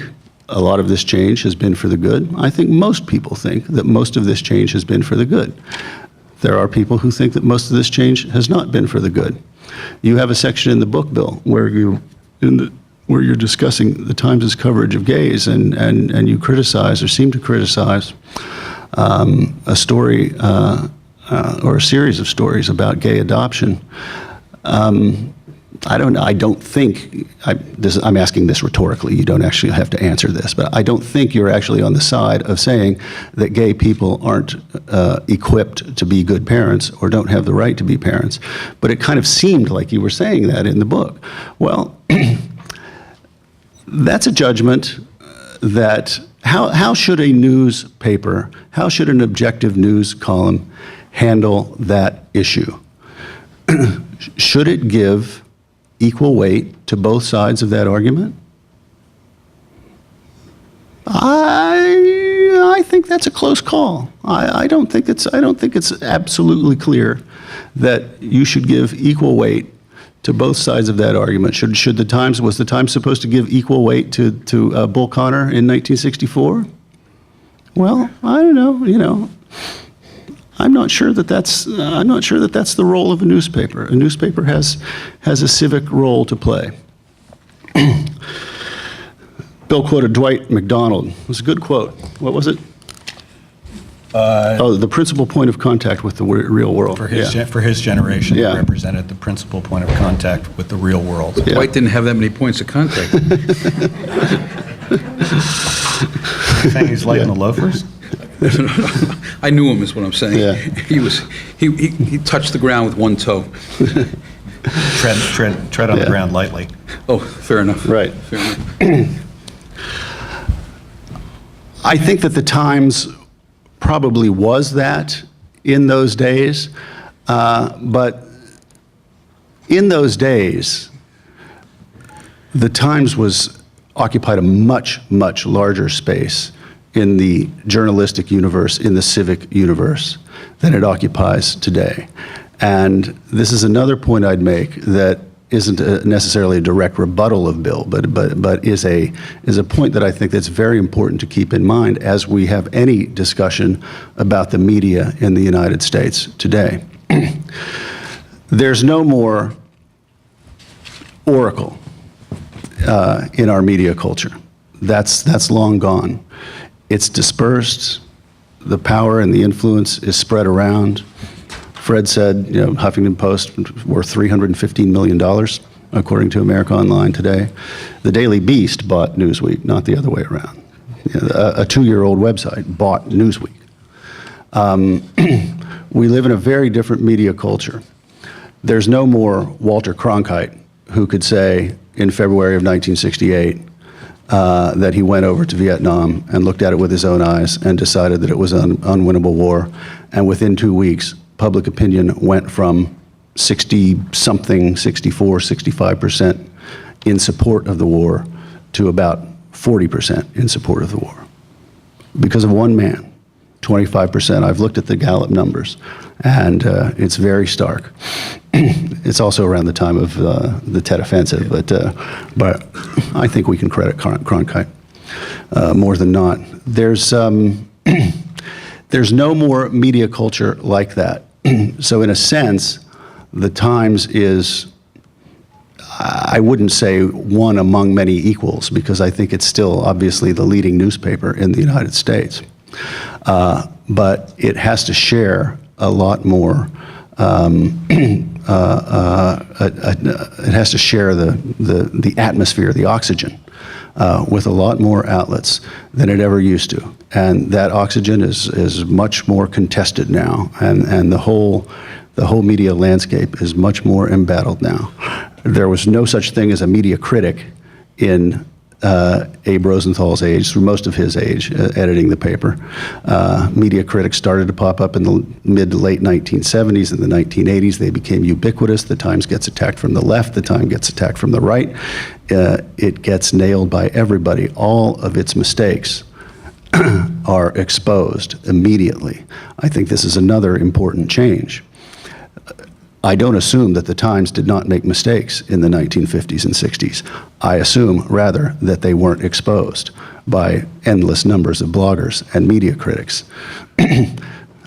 a lot of this change has been for the good. I think most people think that most of this change has been for the good. There are people who think that most of this change has not been for the good. You have a section in the book, Bill, where you're discussing the Times' coverage of gays, and you criticize or seem to criticize a story or a series of stories about gay adoption. I don't think, I'm asking this rhetorically, you don't actually have to answer this, but I don't think you're actually on the side of saying that gay people aren't equipped to be good parents or don't have the right to be parents. But it kind of seemed like you were saying that in the book. Well, that's a judgment that, how should a newspaper, how should an objective news column handle that issue? Should it give equal weight to both sides of that argument? I think that's a close call. I don't think it's absolutely clear that you should give equal weight to both sides of that argument. Was the Times supposed to give equal weight to Bull Connor in 1964? Well, I don't know. I'm not sure that that's the role of a newspaper. A newspaper has a civic role to play. Bill quoted Dwight MacDonald. It was a good quote. What was it? The principal point of contact with the real world. For his generation, it represented the principal point of contact with the real world. Yeah. Dwight didn't have that many points of contact. Saying he's light in the loafers? I knew him, is what I'm saying. Yeah. He touched the ground with one toe. Tread on the Yeah. ground lightly. Oh, fair enough. Right. Fair enough. I think that the Times probably was that in those days, but in those days, the Times occupied a much, much larger space in the journalistic universe, in the civic universe, than it occupies today. And this is another point I'd make that isn't necessarily a direct rebuttal of Bill, but is a point that I think that's very important to keep in mind as we have any discussion about the media in the United States today. There's no more oracle in our media culture. That's long gone. It's dispersed. The power and the influence is spread around. Fred said, Huffington Post worth $315 million, according to America Online today. The Daily Beast bought Newsweek, not the other way around. A 2-year-old website bought Newsweek. We live in a very different media culture. There's no more Walter Cronkite who could say in February of 1968 that he went over to Vietnam and looked at it with his own eyes and decided that it was an unwinnable war. And within 2 weeks, public opinion went from 60-something, 64, 65% in support of the war to about 40% in support of the war. Because of one man, 25%. I've looked at the Gallup numbers, and it's very stark. It's also around the time of the Tet Offensive, but I think we can credit Cronkite more than not. There's no more media culture like that. So in a sense, the Times is, I wouldn't say one among many equals, because I think it's still obviously the leading newspaper in the United States. But it has to share a lot more. It has to share the atmosphere, the oxygen, with a lot more outlets than it ever used to. And that oxygen is much more contested now, and the whole media landscape is much more embattled now. There was no such thing as a media critic in Abe Rosenthal's age, through most of his age, editing the paper. Media critics started to pop up in the mid to late 1970s. In the 1980s, they became ubiquitous. The Times gets attacked from the left. The Times gets attacked from the right. It gets nailed by everybody. All of its mistakes are exposed immediately. I think this is another important change. I don't assume that the Times did not make mistakes in the 1950s and 60s. I assume, rather, that they weren't exposed by endless numbers of bloggers and media critics.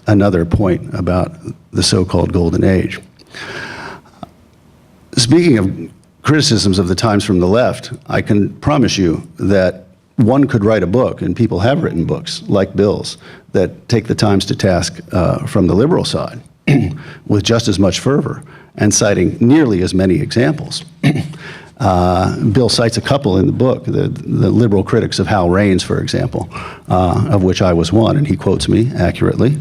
Another point about the so-called golden age. Speaking of criticisms of the Times from the left, I can promise you that one could write a book, and people have written books like Bill's, that take the Times to task from the liberal side with just as much fervor and citing nearly as many examples. Bill cites a couple in the book, the liberal critics of Hal Raines, for example, of which I was one, and he quotes me accurately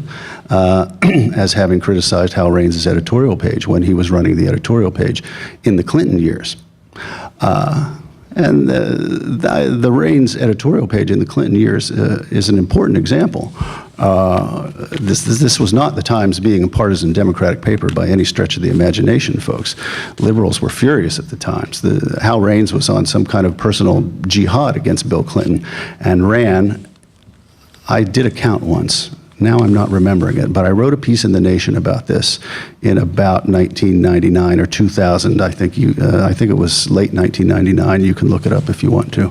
as having criticized Hal Raines' editorial page when he was running the editorial page in the Clinton years. And the Raines editorial page in the Clinton years is an important example. This was not the Times being a partisan Democratic paper by any stretch of the imagination, folks. Liberals were furious at the Times. Hal Raines was on some kind of personal jihad against Bill Clinton and ran, I did a count once, now I'm not remembering it, but I wrote a piece in The Nation about this in about 1999 or 2000. I think it was late 1999. You can look it up if you want to.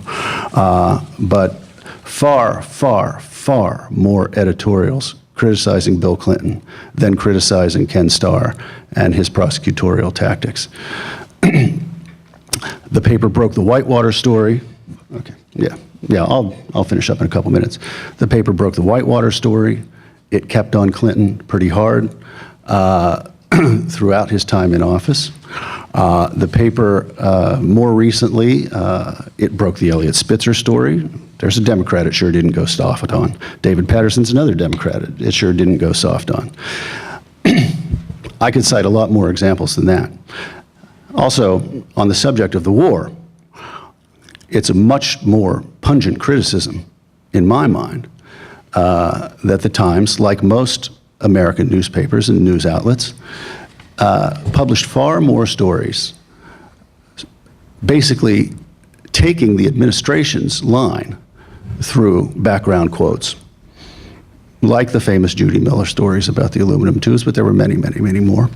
But far, far, far more editorials criticizing Bill Clinton than criticizing Ken Starr and his prosecutorial tactics. The paper broke the Whitewater story. Okay, yeah, I'll finish up in a couple minutes. The paper broke the Whitewater story. It kept on Clinton pretty hard throughout his time in office. The paper, more recently, it broke the Eliot Spitzer story. There's a Democrat it sure didn't go soft on. David Patterson's another Democrat it sure didn't go soft on. I could cite a lot more examples than that. Also, on the subject of the war, it's a much more pungent criticism, in my mind, that the Times, like most American newspapers and news outlets, published far more stories, basically taking the administration's line through background quotes, like the famous Judy Miller stories about the aluminum tubes, but there were many, many, many more,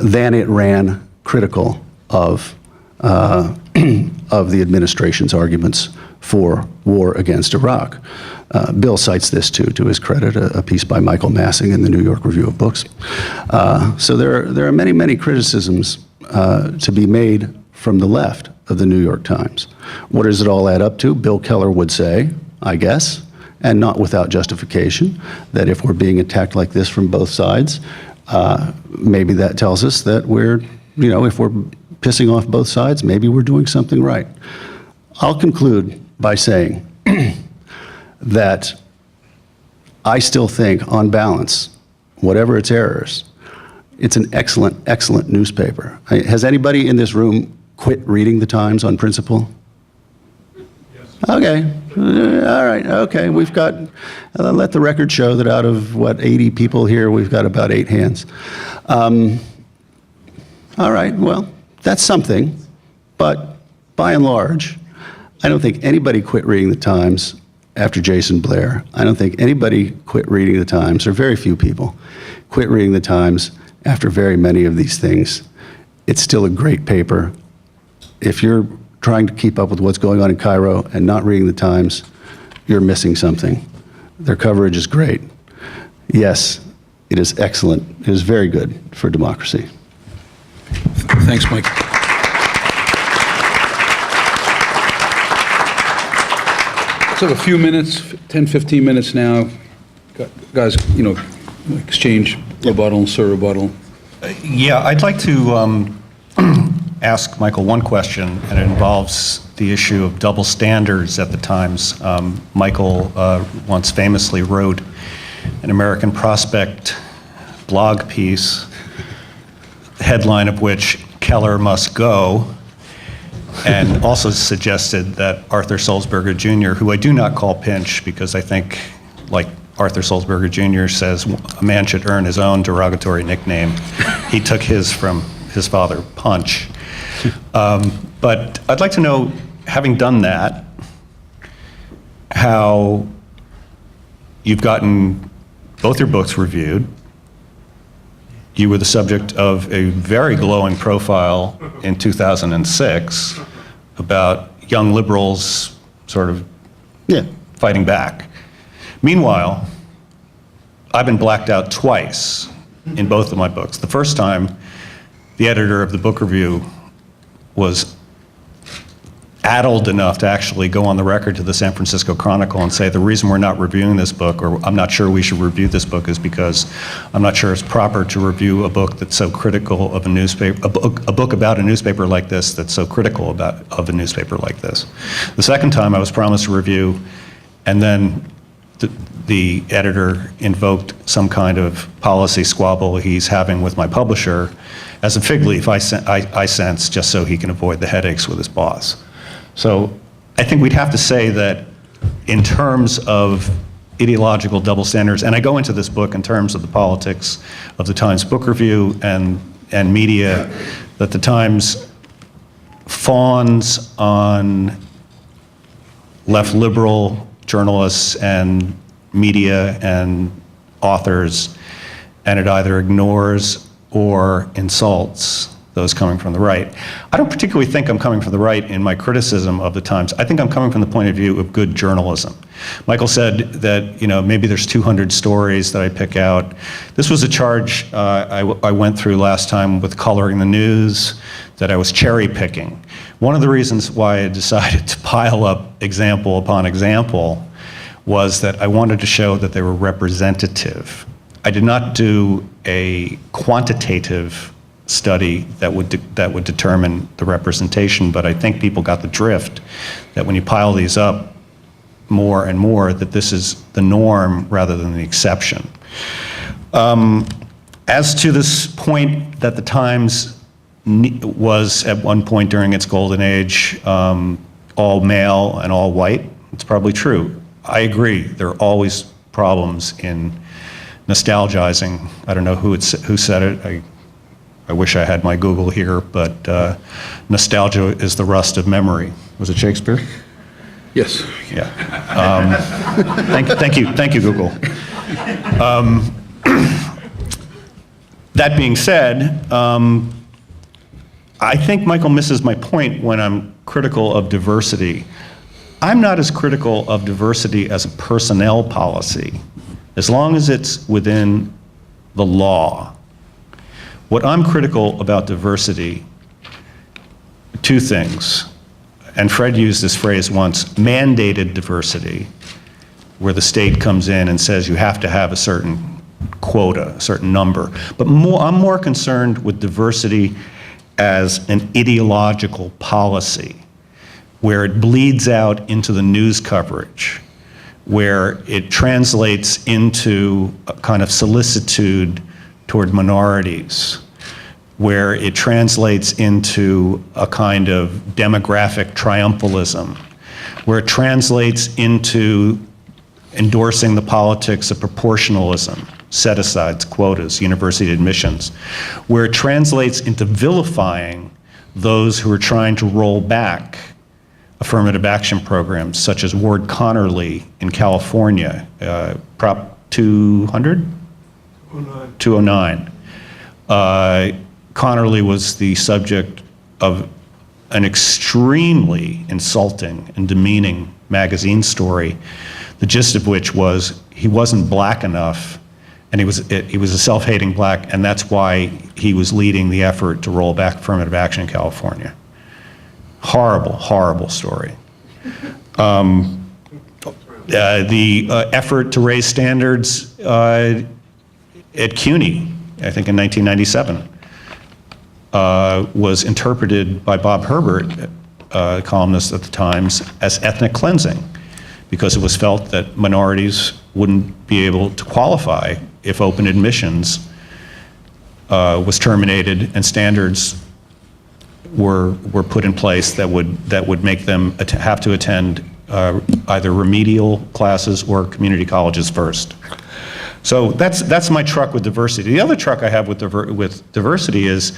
than it ran critical of the administration's arguments for war against Iraq. Bill cites this too, to his credit, a piece by Michael Massing in the New York Review of Books. So there are many, many criticisms to be made from the left of the New York Times. What does it all add up to? Bill Keller would say, I guess, and not without justification, that if we're being attacked like this from both sides, maybe that tells us that we're, if we're pissing off both sides, maybe we're doing something right. I'll conclude by saying that I still think, on balance, whatever its errors, it's an excellent, excellent newspaper. Has anybody in this room quit reading the Times on principle? Yes. Okay. All right. Okay. We've got, let the record show that out of, 80 people here, we've got about 8 hands. All right. Well, that's something. But by and large, I don't think anybody quit reading the Times after Jason Blair. I don't think anybody quit reading the Times, or very few people quit reading the Times after very many of these things. It's still a great paper. If you're trying to keep up with what's going on in Cairo and not reading the Times, you're missing something. Their coverage is great. Yes, it is excellent. It is very good for democracy. Thanks, Mike. Let's have a few minutes, 10, 15 minutes now. Guys, exchange rebuttal, sir rebuttal. Yeah, I'd like to ask Michael one question, and it involves the issue of double standards at the Times. Michael once famously wrote an American Prospect blog piece, the headline of which, "Keller Must Go," and also suggested that Arthur Sulzberger Jr., who I do not call Pinch because I think, like Arthur Sulzberger Jr. says, a man should earn his own derogatory nickname. He took his from his father, Punch. But I'd like to know, having done that, how you've gotten both your books reviewed. You were the subject of a very glowing profile in 2006 about young liberals sort of fighting back. Meanwhile, I've been blacked out twice in both of my books. The first time, the editor of the book review was addled enough to actually go on the record to the San Francisco Chronicle and say, the reason we're not reviewing this book, or I'm not sure we should review this book, is because I'm not sure it's proper to review a book that's so critical of a newspaper, a book about a newspaper like this that's so critical of a newspaper like this. The second time I was promised a review, and then the editor invoked some kind of policy squabble he's having with my publisher as a fig leaf, I sense, just so he can avoid the headaches with his boss. So I think we'd have to say that in terms of ideological double standards, and I go into this book in terms of the politics of the Times Book Review and media, that the Times fawns on left liberal journalists and media and authors, and it either ignores or insults those coming from the right. I don't particularly think I'm coming from the right in my criticism of the Times. I think I'm coming from the point of view of good journalism. Michael said that, maybe there's 200 stories that I pick out. This was a charge I went through last time with Coloring the News, that I was cherry picking. One of the reasons why I decided to pile up example upon example was that I wanted to show that they were representative. I did not do a quantitative study that would determine the representation, but I think people got the drift that when you pile these up more and more, that this is the norm rather than the exception. As to this point that the Times was at one point during its golden age all male and all white. It's probably true. I agree. There are always problems in nostalgizing. I don't know who said it. I wish I had my Google here, but nostalgia is the rust of memory. Was it Shakespeare? Yes. Yeah. Thank you, Google. That being said, I think Michael misses my point when I'm critical of diversity. I'm not as critical of diversity as a personnel policy, as long as it's within the law. What I'm critical about diversity, two things, and Fred used this phrase once, mandated diversity, where the state comes in and says you have to have a certain quota, a certain number. But I'm more concerned with diversity as an ideological policy, where it bleeds out into the news coverage, where it translates into a kind of solicitude toward minorities, where it translates into a kind of demographic triumphalism, where it translates into endorsing the politics of proportionalism, set-asides, quotas, university admissions, where it translates into vilifying those who are trying to roll back affirmative action programs, such as Ward Connerly in California, Prop 200? 209. Connerly was the subject of an extremely insulting and demeaning magazine story, the gist of which was he wasn't black enough, and he was a self-hating black, and that's why he was leading the effort to roll back affirmative action in California. Horrible, horrible story. The effort to raise standards at CUNY, I think in 1997, was interpreted by Bob Herbert, columnist at the Times, as ethnic cleansing, because it was felt that minorities wouldn't be able to qualify if open admissions was terminated and standards were put in place that would make them have to attend either remedial classes or community colleges first. So that's my truck with diversity. The other truck I have with diversity is,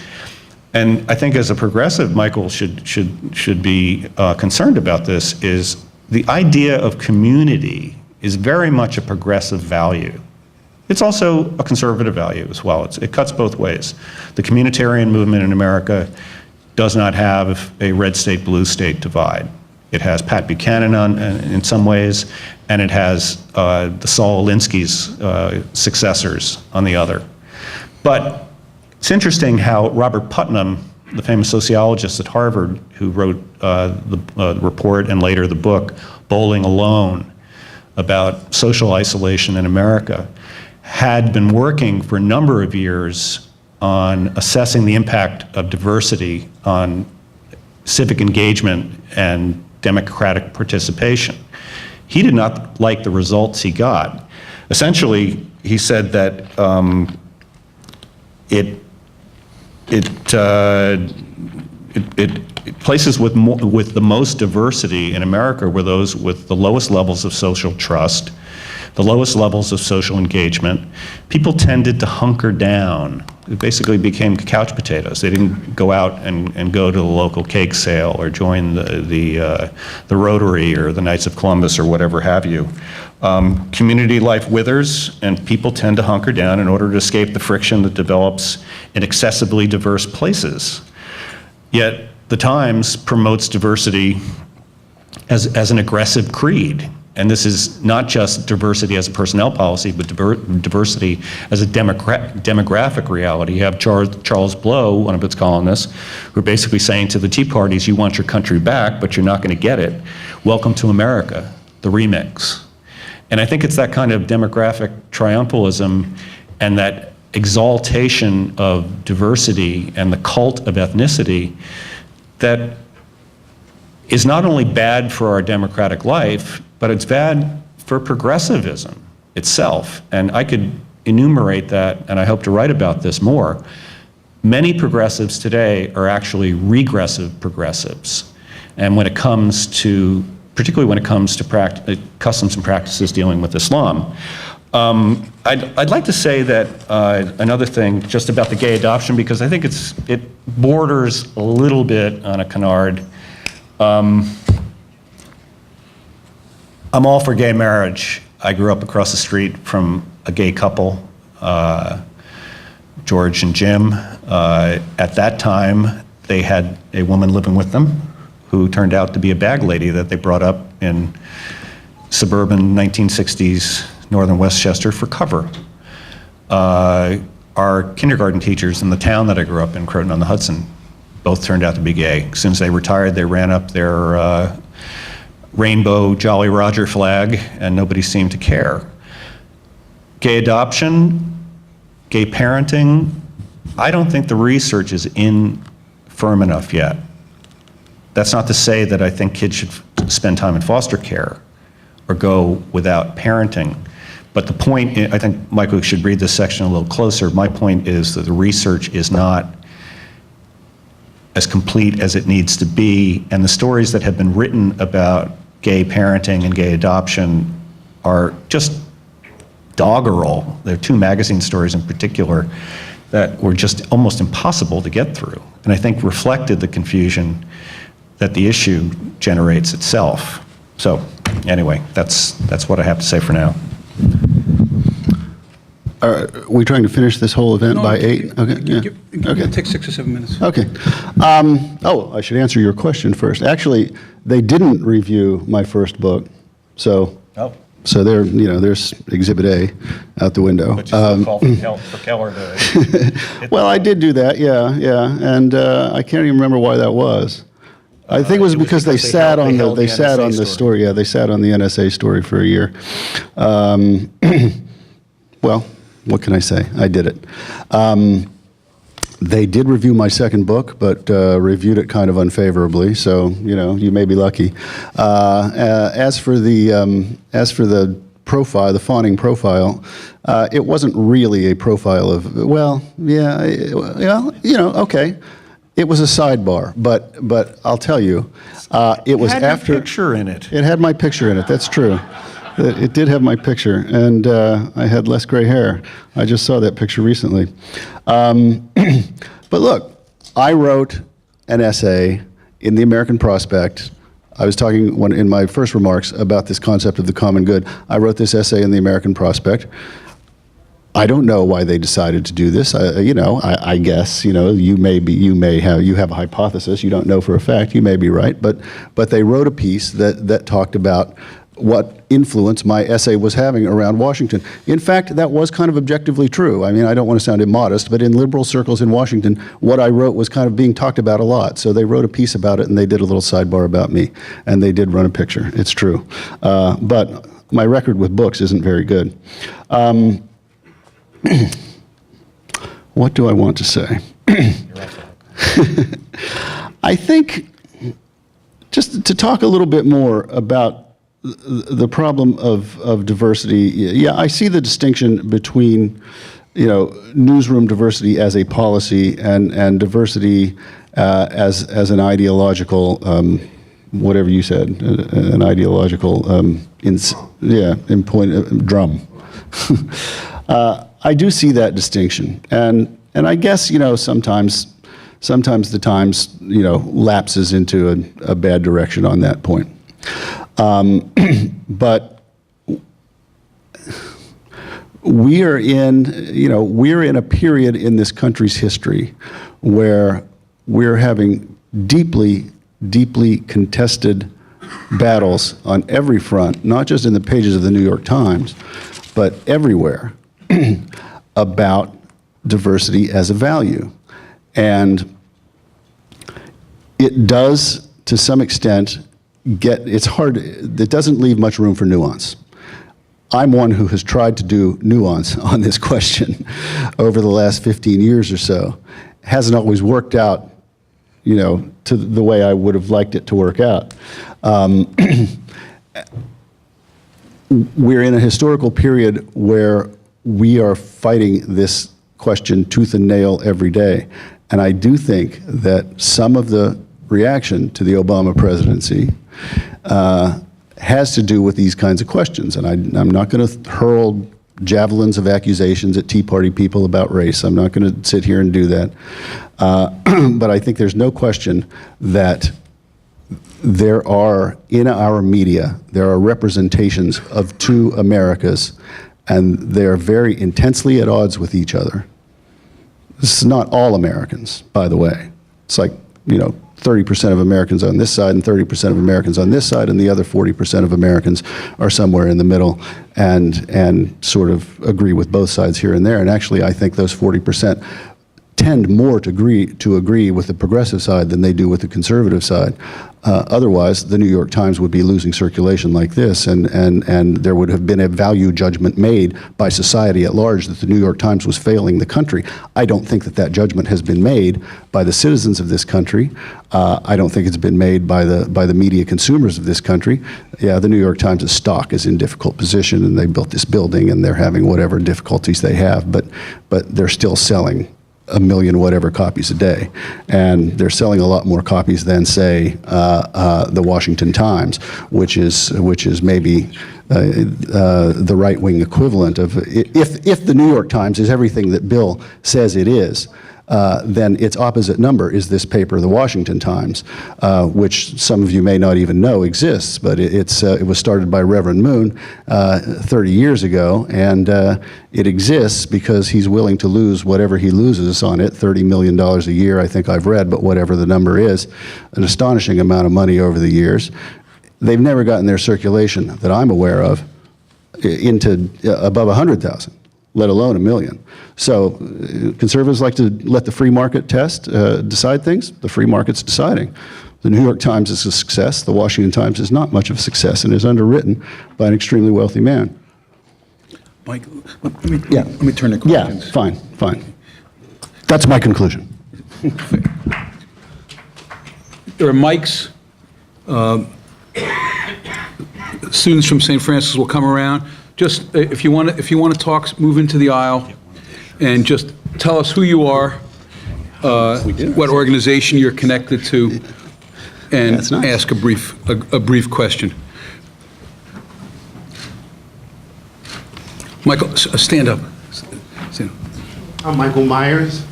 and I think as a progressive, Michael should be concerned about this, is the idea of community is very much a progressive value. It's also a conservative value as well. It cuts both ways. The communitarian movement in America does not have a red state, blue state divide. It has Pat Buchanan in some ways, and it has the Saul Alinsky's successors on the other. But it's interesting how Robert Putnam, the famous sociologist at Harvard, who wrote the report and later the book, Bowling Alone, about social isolation in America, had been working for a number of years on assessing the impact of diversity on civic engagement and democratic participation. He did not like the results he got. Essentially, he said that places with the most diversity in America were those with the lowest levels of social trust, the lowest levels of social engagement. People tended to hunker down. It basically became couch potatoes. They didn't go out and go to the local cake sale or join the Rotary or the Knights of Columbus or whatever have you. Community life withers, and people tend to hunker down in order to escape the friction that develops in excessively diverse places. Yet the Times promotes diversity as an aggressive creed. And this is not just diversity as a personnel policy, but diversity as a demographic reality. You have Charles Blow, one of its columnists, who are basically saying to the Tea Parties, you want your country back, but you're not going to get it. Welcome to America, the remix. And I think it's that kind of demographic triumphalism and that exaltation of diversity and the cult of ethnicity that is not only bad for our democratic life, but it's bad for progressivism itself. And I could enumerate that, and I hope to write about this more. Many progressives today are actually regressive progressives. And when it comes to, particularly when it comes to customs and practices dealing with Islam. I'd like to say that another thing just about the gay adoption, because I think it borders a little bit on a canard. I'm all for gay marriage. I grew up across the street from a gay couple, George and Jim. At that time, they had a woman living with them who turned out to be a bag lady that they brought up in suburban 1960s northern Westchester for cover. Our kindergarten teachers in the town that I grew up in, Croton-on-the-Hudson, both turned out to be gay. As soon as they retired, they ran up their rainbow Jolly Roger flag, and nobody seemed to care. Gay adoption, gay parenting, I don't think the research is firm enough yet. That's not to say that I think kids should spend time in foster care or go without parenting. But the point, I think Michael should read this section a little closer. My point is that the research is not as complete as it needs to be, and the stories that have been written about gay parenting and gay adoption are just doggerel. There are two magazine stories in particular that were just almost impossible to get through, and I think reflected the confusion that the issue generates itself. So anyway, that's what I have to say for now. Are we trying to finish this whole event by 8? Okay, yeah. Okay. Take 6 or 7 minutes. Okay. I should answer your question first. Actually, they didn't review my first book, so there, there's Exhibit A out the window. But you still call for Keller to... Well, I did do that, yeah, and I can't even remember why that was. I think it was because they sat on the story. Yeah, they sat on the NSA story for a year. Well, what can I say? I did it. They did review my second book, but reviewed it kind of unfavorably. So you may be lucky. As for the profile, the fawning profile, it wasn't really a profile of. Okay. It was a sidebar, but I'll tell you, it was after. It had your picture in it. It had my picture in it. That's true. It did have my picture, and I had less gray hair. I just saw that picture recently. But look, I wrote an essay in the American Prospect. I was talking in my first remarks about this concept of the common good. I wrote this essay in the American Prospect. I don't know why they decided to do this. I guess you have a hypothesis. You don't know for a fact. You may be right, but they wrote a piece that talked about what influence my essay was having around Washington. In fact, that was kind of objectively true. I mean, I don't want to sound immodest, but in liberal circles in Washington, what I wrote was kind of being talked about a lot. So they wrote a piece about it, and they did a little sidebar about me, and they did run a picture. It's true, but my record with books isn't very good. What do I want to say? I think just to talk a little bit more about the problem of diversity. Yeah, I see the distinction between newsroom diversity as a policy and diversity as an ideological whatever you said, an ideological drum. I do see that distinction, and I guess sometimes the Times lapses into a bad direction on that point, but we're in a period in this country's history where we're having deeply contested battles on every front, not just in the pages of the New York Times, but everywhere, about diversity as a value. And it does, to some extent, it doesn't leave much room for nuance. I'm one who has tried to do nuance on this question over the last 15 years or so. Hasn't always worked out, to the way I would have liked it to work out. We're in a historical period where we are fighting this question tooth and nail every day. And I do think that some of the reaction to the Obama presidency has to do with these kinds of questions. And I'm not going to hurl javelins of accusations at Tea Party people about race. I'm not going to sit here and do that. But I think there's no question that there are, in our media, there are representations of two Americas, and they are very intensely at odds with each other. This is not all Americans, by the way. It's like, 30% of Americans on this side and 30% of Americans on this side, and the other 40% of Americans are somewhere in the middle and sort of agree with both sides here and there. And actually, I think those 40% tend more to agree with the progressive side than they do with the conservative side. Otherwise, the New York Times would be losing circulation like this, and there would have been a value judgment made by society at large that the New York Times was failing the country. I don't think that judgment has been made by the citizens of this country. I don't think it's been made by the media consumers of this country. Yeah, the New York Times' stock is in difficult position, and they built this building, and they're having whatever difficulties they have, but they're still selling 1 million whatever copies a day, and they're selling a lot more copies than, say, the Washington Times, which is maybe the right-wing equivalent of, if the New York Times is everything that Bill says it is, then its opposite number is this paper, the Washington Times, which some of you may not even know exists, but it was started by Reverend Moon 30 years ago, and it exists because he's willing to lose whatever he loses on it, $30 million a year, I think I've read, but whatever the number is, an astonishing amount of money over the years. They've never gotten their circulation that I'm aware of into above 100,000. Let alone 1 million. So conservatives like to let the free market decide things. The free market's deciding. The New York Times is a success. The Washington Times is not much of a success and is underwritten by an extremely wealthy man. Mike, let me turn to questions. Yeah, fine. That's my conclusion. There are mics. Students from St. Francis will come around. Just, if you want to talk, move into the aisle and just tell us who you are, what organization you're connected to, and That's nice. ask a brief question. Michael, stand up. Stand up. I'm Michael Myers.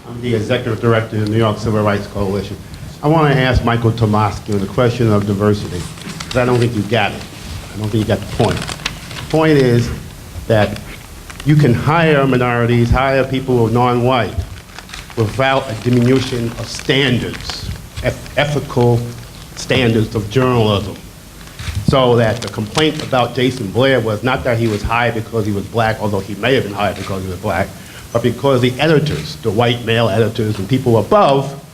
I'm the Executive Director of the New York Civil Rights Coalition. I want to ask Michael Tomasky the question of diversity, because I don't think you got it. I don't think you got the point. The point is that you can hire minorities, hire people who are non-white, without a diminution of standards, ethical standards of journalism. So that the complaint about Jason Blair was not that he was hired because he was black, although he may have been hired because he was black, but because the editors, the white male editors and people above,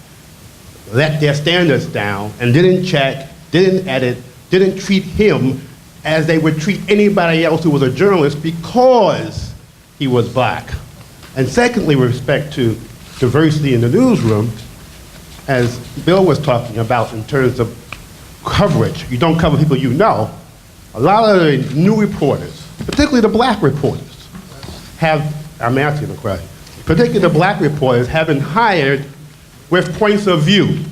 let their standards down and didn't check, didn't edit, didn't treat him as they would treat anybody else who was a journalist because he was black. And secondly, with respect to diversity in the newsroom, as Bill was talking about in terms of coverage, you don't cover people you know. A lot of the new reporters, particularly the black reporters, I'm asking the question, particularly the black reporters have been hired with points of view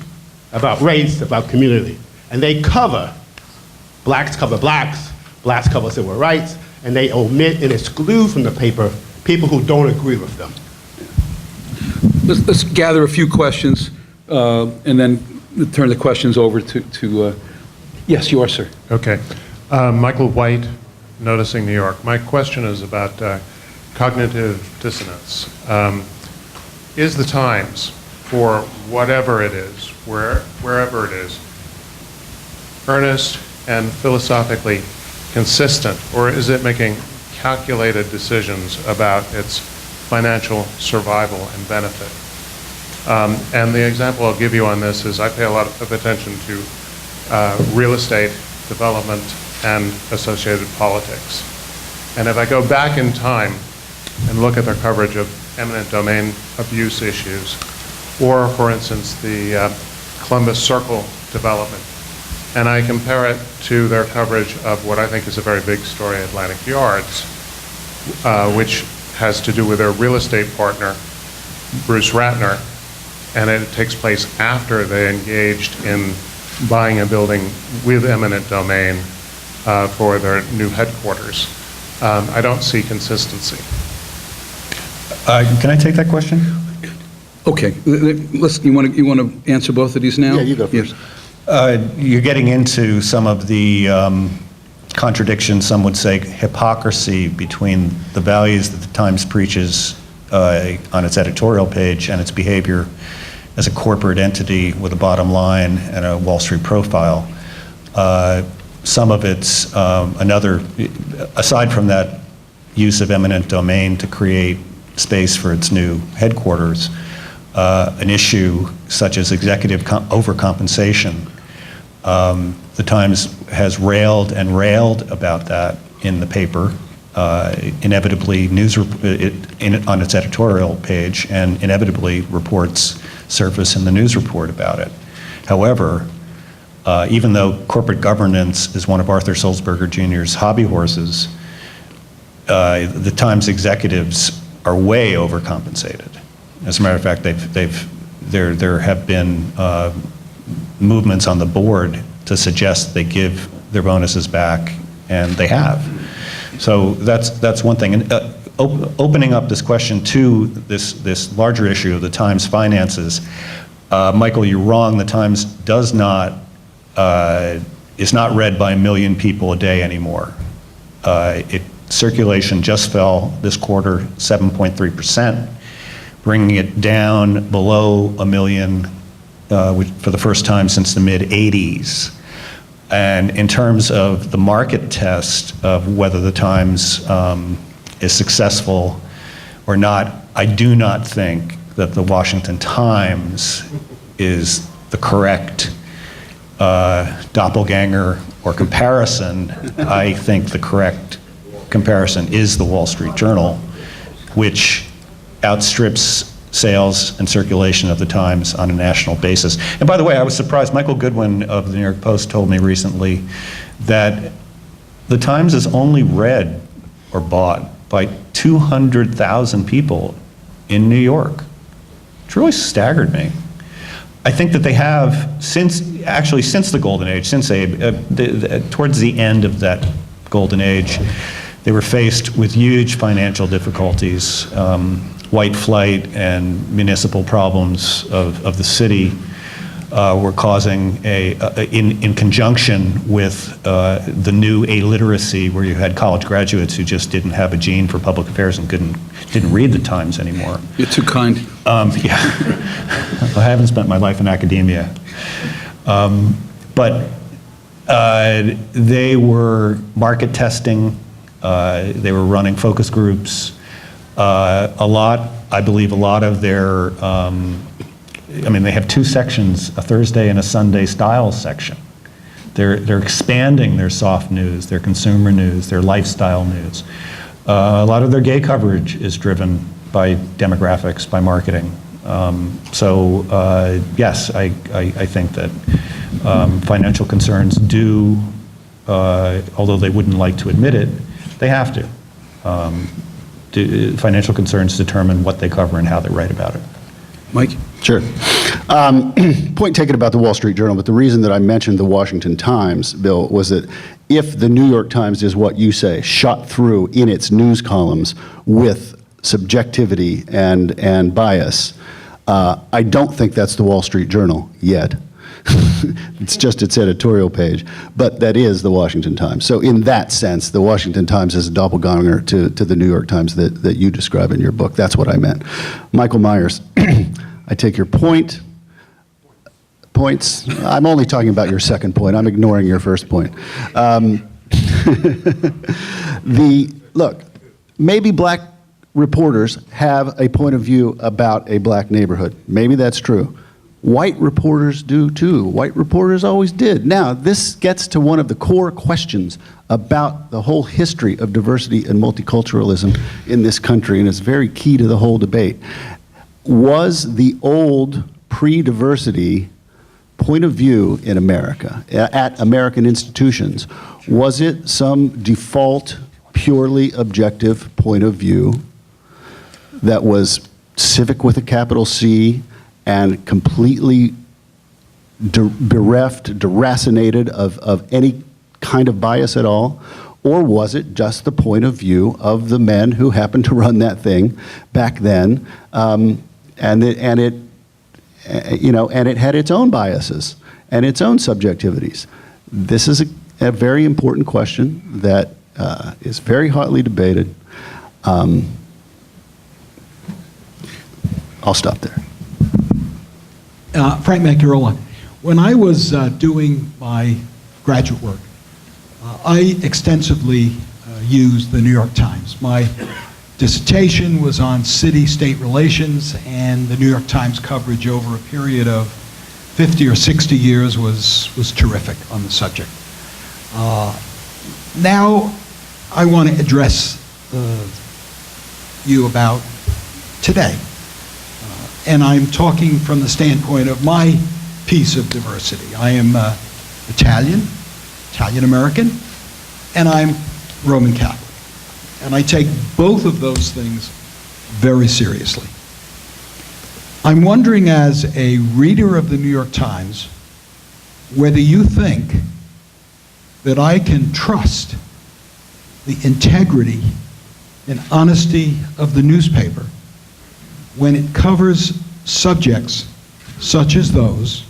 about race, about community. And they cover, blacks cover blacks, blacks cover civil rights, and they omit and exclude from the paper people who don't agree with them. Let's gather a few questions, and then turn the questions over to yes, you are, sir. Okay. Michael White, Noticing New York. My question is about cognitive dissonance. Is the Times, for whatever it is, wherever it is, earnest and philosophically consistent, or is it making calculated decisions about its financial survival and benefit? And the example I'll give you on this is I pay a lot of attention to real estate development and associated politics. And if I go back in time and look at their coverage of eminent domain abuse issues, or, for instance, the Columbus Circle development, and I compare it to their coverage of what I think is a very big story, Atlantic Yards, which has to do with their real estate partner, Bruce Ratner, and it takes place after they engaged in buying a building with eminent domain for their new headquarters. I don't see consistency. Can I take that question? Okay, you want to answer both of these now? Yeah, you go first. You're getting into some of the contradictions, some would say hypocrisy, between the values that the Times preaches on its editorial page and its behavior as a corporate entity with a bottom line and a Wall Street profile. Some of it's aside from that use of eminent domain to create space for its new headquarters, an issue such as executive overcompensation. The Times has railed and railed about that in the paper, inevitably on its editorial page, and inevitably reports surface in the news report about it. However, even though corporate governance is one of Arthur Sulzberger Jr.'s hobby horses, the Times executives are way overcompensated. As a matter of fact, there have been movements on the board to suggest they give their bonuses back, and they have. So that's one thing. And opening up this question to this larger issue of the Times finances, Michael, you're wrong. The Times is not read by 1 million people a day anymore. Circulation just fell this quarter 7.3%, bringing it down below 1 million for the first time since the mid-'80s. And in terms of the market test of whether the Times is successful or not, I do not think that the Washington Times is the correct doppelganger or comparison. I think the correct comparison is the Wall Street Journal, which outstrips sales and circulation of the Times on a national basis. And by the way, I was surprised. Michael Goodwin of the New York Post told me recently that the Times is only read or bought by 200,000 people in New York. It really staggered me. I think that they have, since the Golden Age, since towards the end of that Golden Age, they were faced with huge financial difficulties. White flight and municipal problems of the city were causing in conjunction with the new illiteracy, where you had college graduates who just didn't have a gene for public affairs and didn't read the Times anymore. You're too kind. Yeah, I haven't spent my life in academia, but they were market testing. They were running focus groups. I believe a lot of their, they have 2 sections, a Thursday and a Sunday style section. They're expanding their soft news, their consumer news, their lifestyle news. A lot of their gay coverage is driven by demographics, by marketing. Yes, I think that financial concerns do, although they wouldn't like to admit it, they have to. Financial concerns determine what they cover and how they write about it. Mike? Sure. Point taken about the Wall Street Journal, but the reason that I mentioned the Washington Times, Bill, was that if the New York Times is what you say, shot through in its news columns with subjectivity and bias, I don't think that's the Wall Street Journal yet. It's just its editorial page, but that is the Washington Times. So in that sense, the Washington Times is a doppelganger to the New York Times that you describe in your book. That's what I meant. Michael Myers, I take your points. I'm only talking about your second point. I'm ignoring your first point. Look, maybe black reporters have a point of view about a black neighborhood. Maybe that's true. White reporters do too. White reporters always did. Now, this gets to one of the core questions about the whole history of diversity and multiculturalism in this country, and it's very key to the whole debate. Was the old pre-diversity point of view in America, at American institutions, was it some default, purely objective point of view that was civic with a capital C, and completely bereft, deracinated of any kind of bias at all? Or was it just the point of view of the men who happened to run that thing back then, and it had its own biases and its own subjectivities? This is a very important question that is very hotly debated. I'll stop there. Frank Macchiarola, when I was doing my graduate work, I extensively used the New York Times. My dissertation was on city-state relations, and the New York Times coverage over a period of 50 or 60 years was terrific on the subject. Now I want to address you about today. And I'm talking from the standpoint of my piece of diversity. I am Italian-American, and I'm Roman Catholic. And I take both of those things very seriously. I'm wondering, as a reader of the New York Times, whether you think that I can trust the integrity and honesty of the newspaper when it covers subjects such as those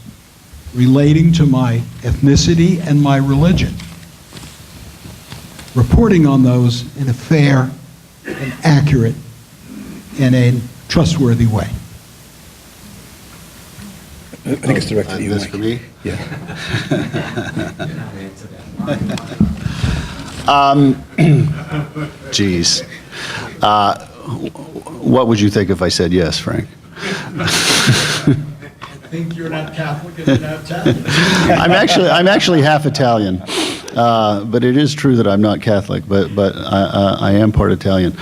relating to my ethnicity and my religion, reporting on those in a fair and accurate and a trustworthy way. I think it's directed at you, This Mike. for me? Yeah. Geez. What would you think if I said yes, Frank? I think you're not Catholic and you're not Italian. I'm actually half Italian, but it is true that I'm not Catholic. But I am part Italian.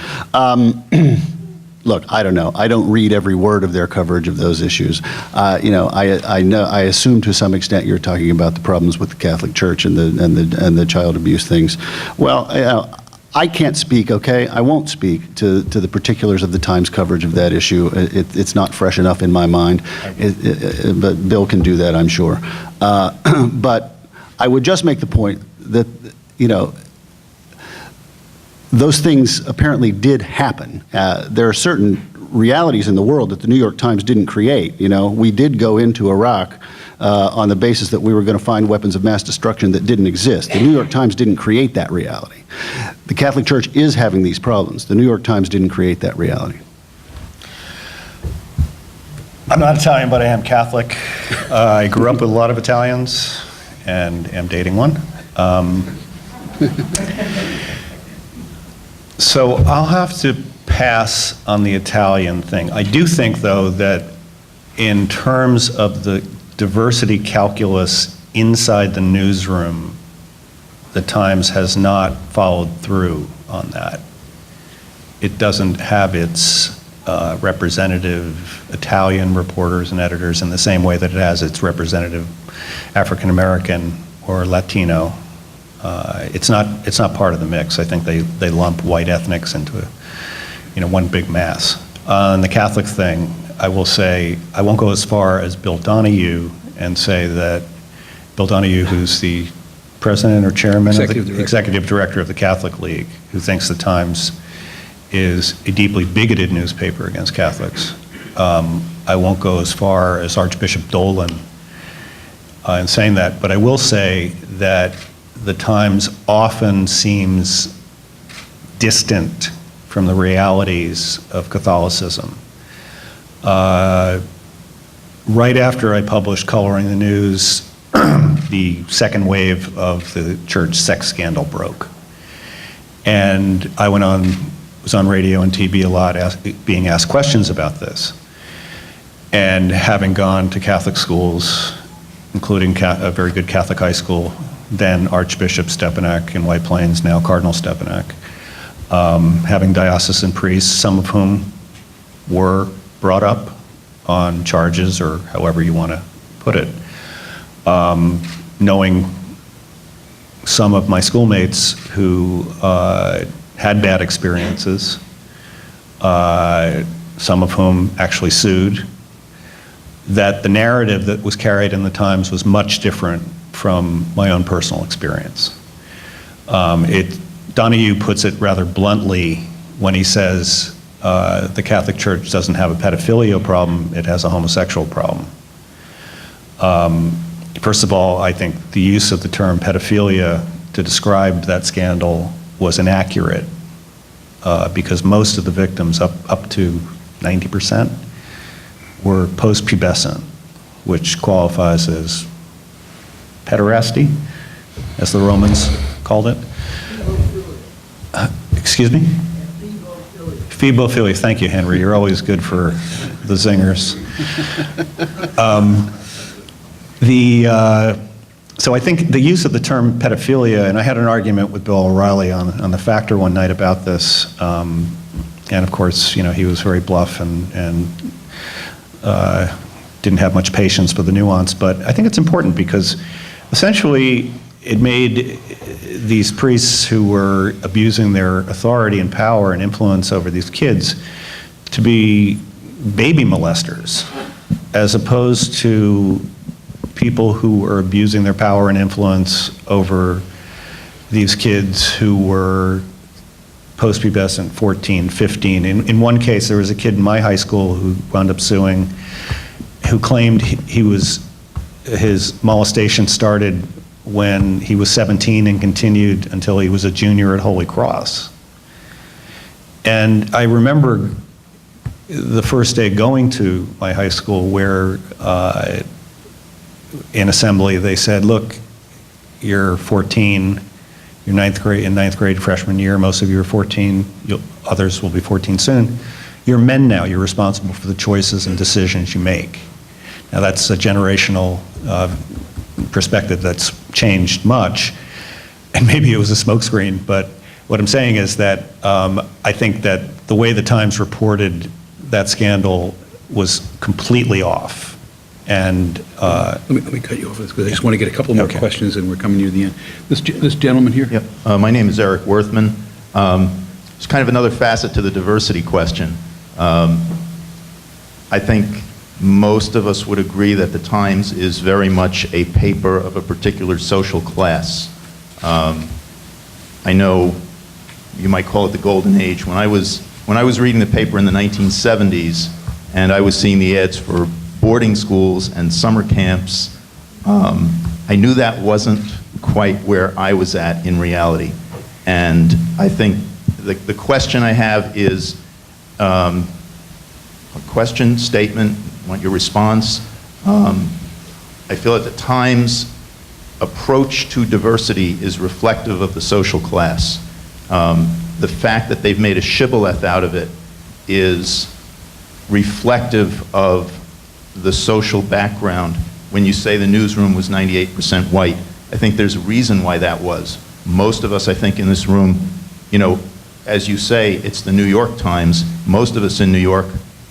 Look, I don't know. I don't read every word of their coverage of those issues. I assume to some extent you're talking about the problems with the Catholic Church and the child abuse things. Well, I can't speak. Okay, I won't speak to the particulars of the Times coverage of that issue. It's not fresh enough in my mind. But Bill can do that, I'm sure. But I would just make the point that those things apparently did happen. There are certain realities in the world that the New York Times didn't create. We did go into Iraq on the basis that we were going to find weapons of mass destruction that didn't exist. The New York Times didn't create that reality. The Catholic Church is having these problems. The New York Times didn't create that reality. I'm not Italian, but I am Catholic. I grew up with a lot of Italians and am dating one. So I'll have to pass on the Italian thing. I do think, though, that in terms of the diversity calculus inside the newsroom, the Times has not followed through on that. It doesn't have its representative Italian reporters and editors in the same way that it has its representative African American or Latino. It's not part of the mix. I think they lump white ethnics into one big mass. On the Catholic thing, I will say I won't go as far as Bill Donahue and say that Bill Donahue, who's the president or chairman of the executive director of the Catholic League, who thinks the Times is a deeply bigoted newspaper against Catholics. I won't go as far as Archbishop Dolan in saying that, but I will say that the Times often seems distant from the realities of Catholicism. Right after I published Coloring the News, the second wave of the church sex scandal broke. And I was on radio and TV a lot being asked questions about this. And having gone to Catholic schools, including a very good Catholic high school, then Archbishop Stepanek in White Plains, now Cardinal Stepanek, having diocesan priests, some of whom were brought up on charges, or however you want to put it, knowing some of my schoolmates who had bad experiences, some of whom actually sued. that the narrative that was carried in the Times was much different from my own personal experience. Donahue puts it rather bluntly when he says the Catholic Church doesn't have a pedophilia problem, it has a homosexual problem. First of all, I think the use of the term pedophilia to describe that scandal was inaccurate because most of the victims, up to 90%, were post-pubescent, which qualifies as pederasty, as the Romans called it. Excuse me? Phebophilia. Thank you, Henry. You're always good for the zingers. So I think the use of the term pedophilia, and I had an argument with Bill O'Reilly on the Factor one night about this, and of course, you know, he was very bluff and didn't have much patience for the nuance, but I think it's important because essentially it made these priests who were abusing their authority and power and influence over these kids to be baby molesters, as opposed to people who were abusing their power and influence over these kids who were post-pubescent, 14, 15. In one case, there was a kid in my high school who wound up suing, who claimed his molestation started when he was 17 and continued until he was a junior at Holy Cross. And I remember the first day going to my high school where in assembly they said, look, you're 14, you're in ninth grade freshman year, most of you are 14, others will be 14 soon. You're men now, you're responsible for the choices and decisions you make. Now that's a generational perspective that's changed much, and maybe it was a smokescreen, but what I'm saying is that I think that the way the Times reported that scandal was completely off. And let me cut you off because I just want to get a couple more questions, and we're coming near the end. This gentleman here. Yep. My name is Eric Worthman. It's kind of another facet to the diversity question. I think most of us would agree that the Times is very much a paper of a particular social class. I know you might call it the golden age. When I was reading the paper in the 1970s, and I was seeing the ads for boarding schools and summer camps, I knew that wasn't quite where I was at in reality. And I think the question I have is a question, statement, want your response. I feel that the Times' approach to diversity is reflective of the social class. The fact that they've made a shibboleth out of it is reflective of the social background. When you say the newsroom was 98% white, I think there's a reason why that was. Most of us, I think, in this room, you know, as you say, it's the New York Times. Most of us in New York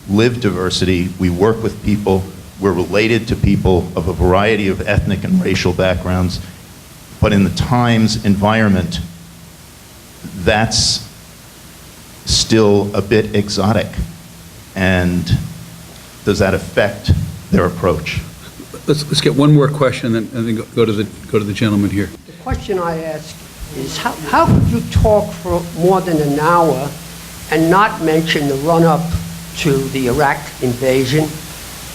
live diversity. We work with people. We're related to people of a variety of ethnic and racial backgrounds. But in the Times environment, that's still a bit exotic. And does that affect their approach? Let's get one more question and then go to the gentleman here. The question I ask is how could you talk for more than an hour and not mention the run-up to the Iraq invasion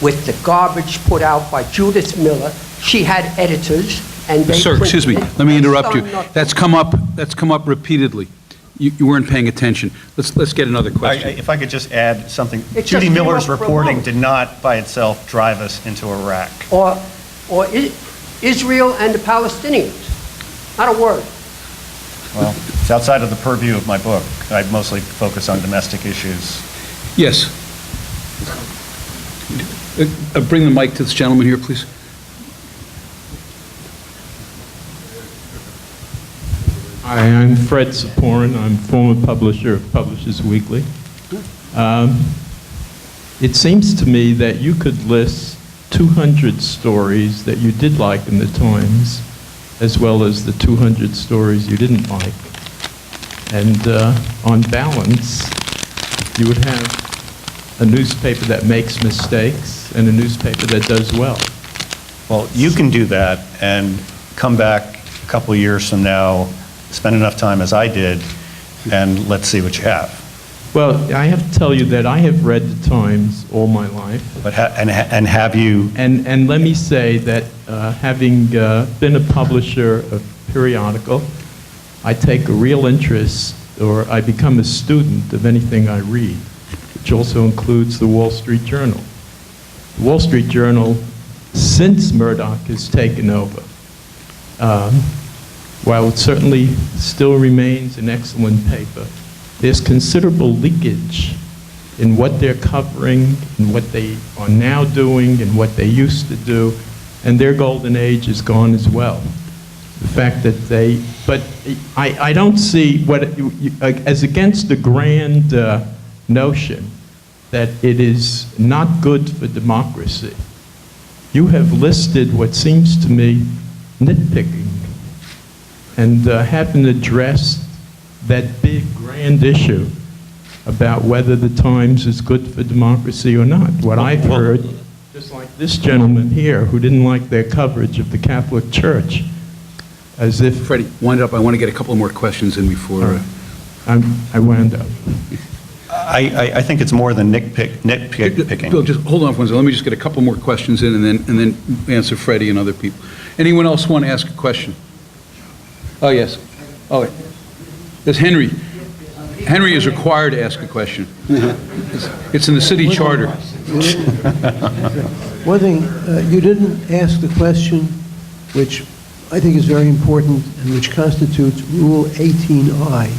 with the garbage put out by Judith Miller? She had editors and they Sir, excuse me, printed it. let me interrupt you. That's not- That's come up repeatedly. You weren't paying attention. Let's get another question. if I could just add something. It Judy just came Miller's up for a reporting moment. did not by itself drive us into Iraq. Or Israel and the Palestinians. Not a word. Well, it's outside of the purview of my book. I mostly focus on domestic issues. Yes. Bring the mic to this gentleman here, please. Hi, I'm Fred Siegel. I'm former publisher of Publishers Weekly. It seems to me that you could list 200 stories that you did like in the Times, as well as the 200 stories you didn't like. And on balance, you would have a newspaper that makes mistakes and a newspaper that does well. Well, you can do that and come back a couple of years from now, spend enough time as I did, and let's see what you have. Well, I have to tell you that I have read the Times all my life. But and have you? And let me say that having been a publisher of periodical, I take a real interest, or I become a student of anything I read, which also includes the Wall Street Journal. The Wall Street Journal, since Murdoch has taken over, while it certainly still remains an excellent paper, there's considerable leakage in what they're covering, and what they are now doing, and what they used to do, and their golden age is gone as well. The fact that they, but I don't see what, as against the grand notion that it is not good for democracy. You have listed what seems to me nitpicking, and haven't addressed that big grand issue about whether the Times is good for democracy or not. What I've heard, just like this gentleman here, who didn't like their coverage of the Catholic Church, as if... Freddie, wind up. I want to get a couple more questions in before... I wound up. I think it's more than nitpicking. Bill, just hold on for one second. Let me just get a couple more questions in, and then answer Freddie and other people. Anyone else want to ask a question? Oh, yes. Oh, wait. There's Henry. Henry is required to ask a question. It's in the city charter. One thing, you didn't ask the question, which I think is very important and which constitutes Rule 18I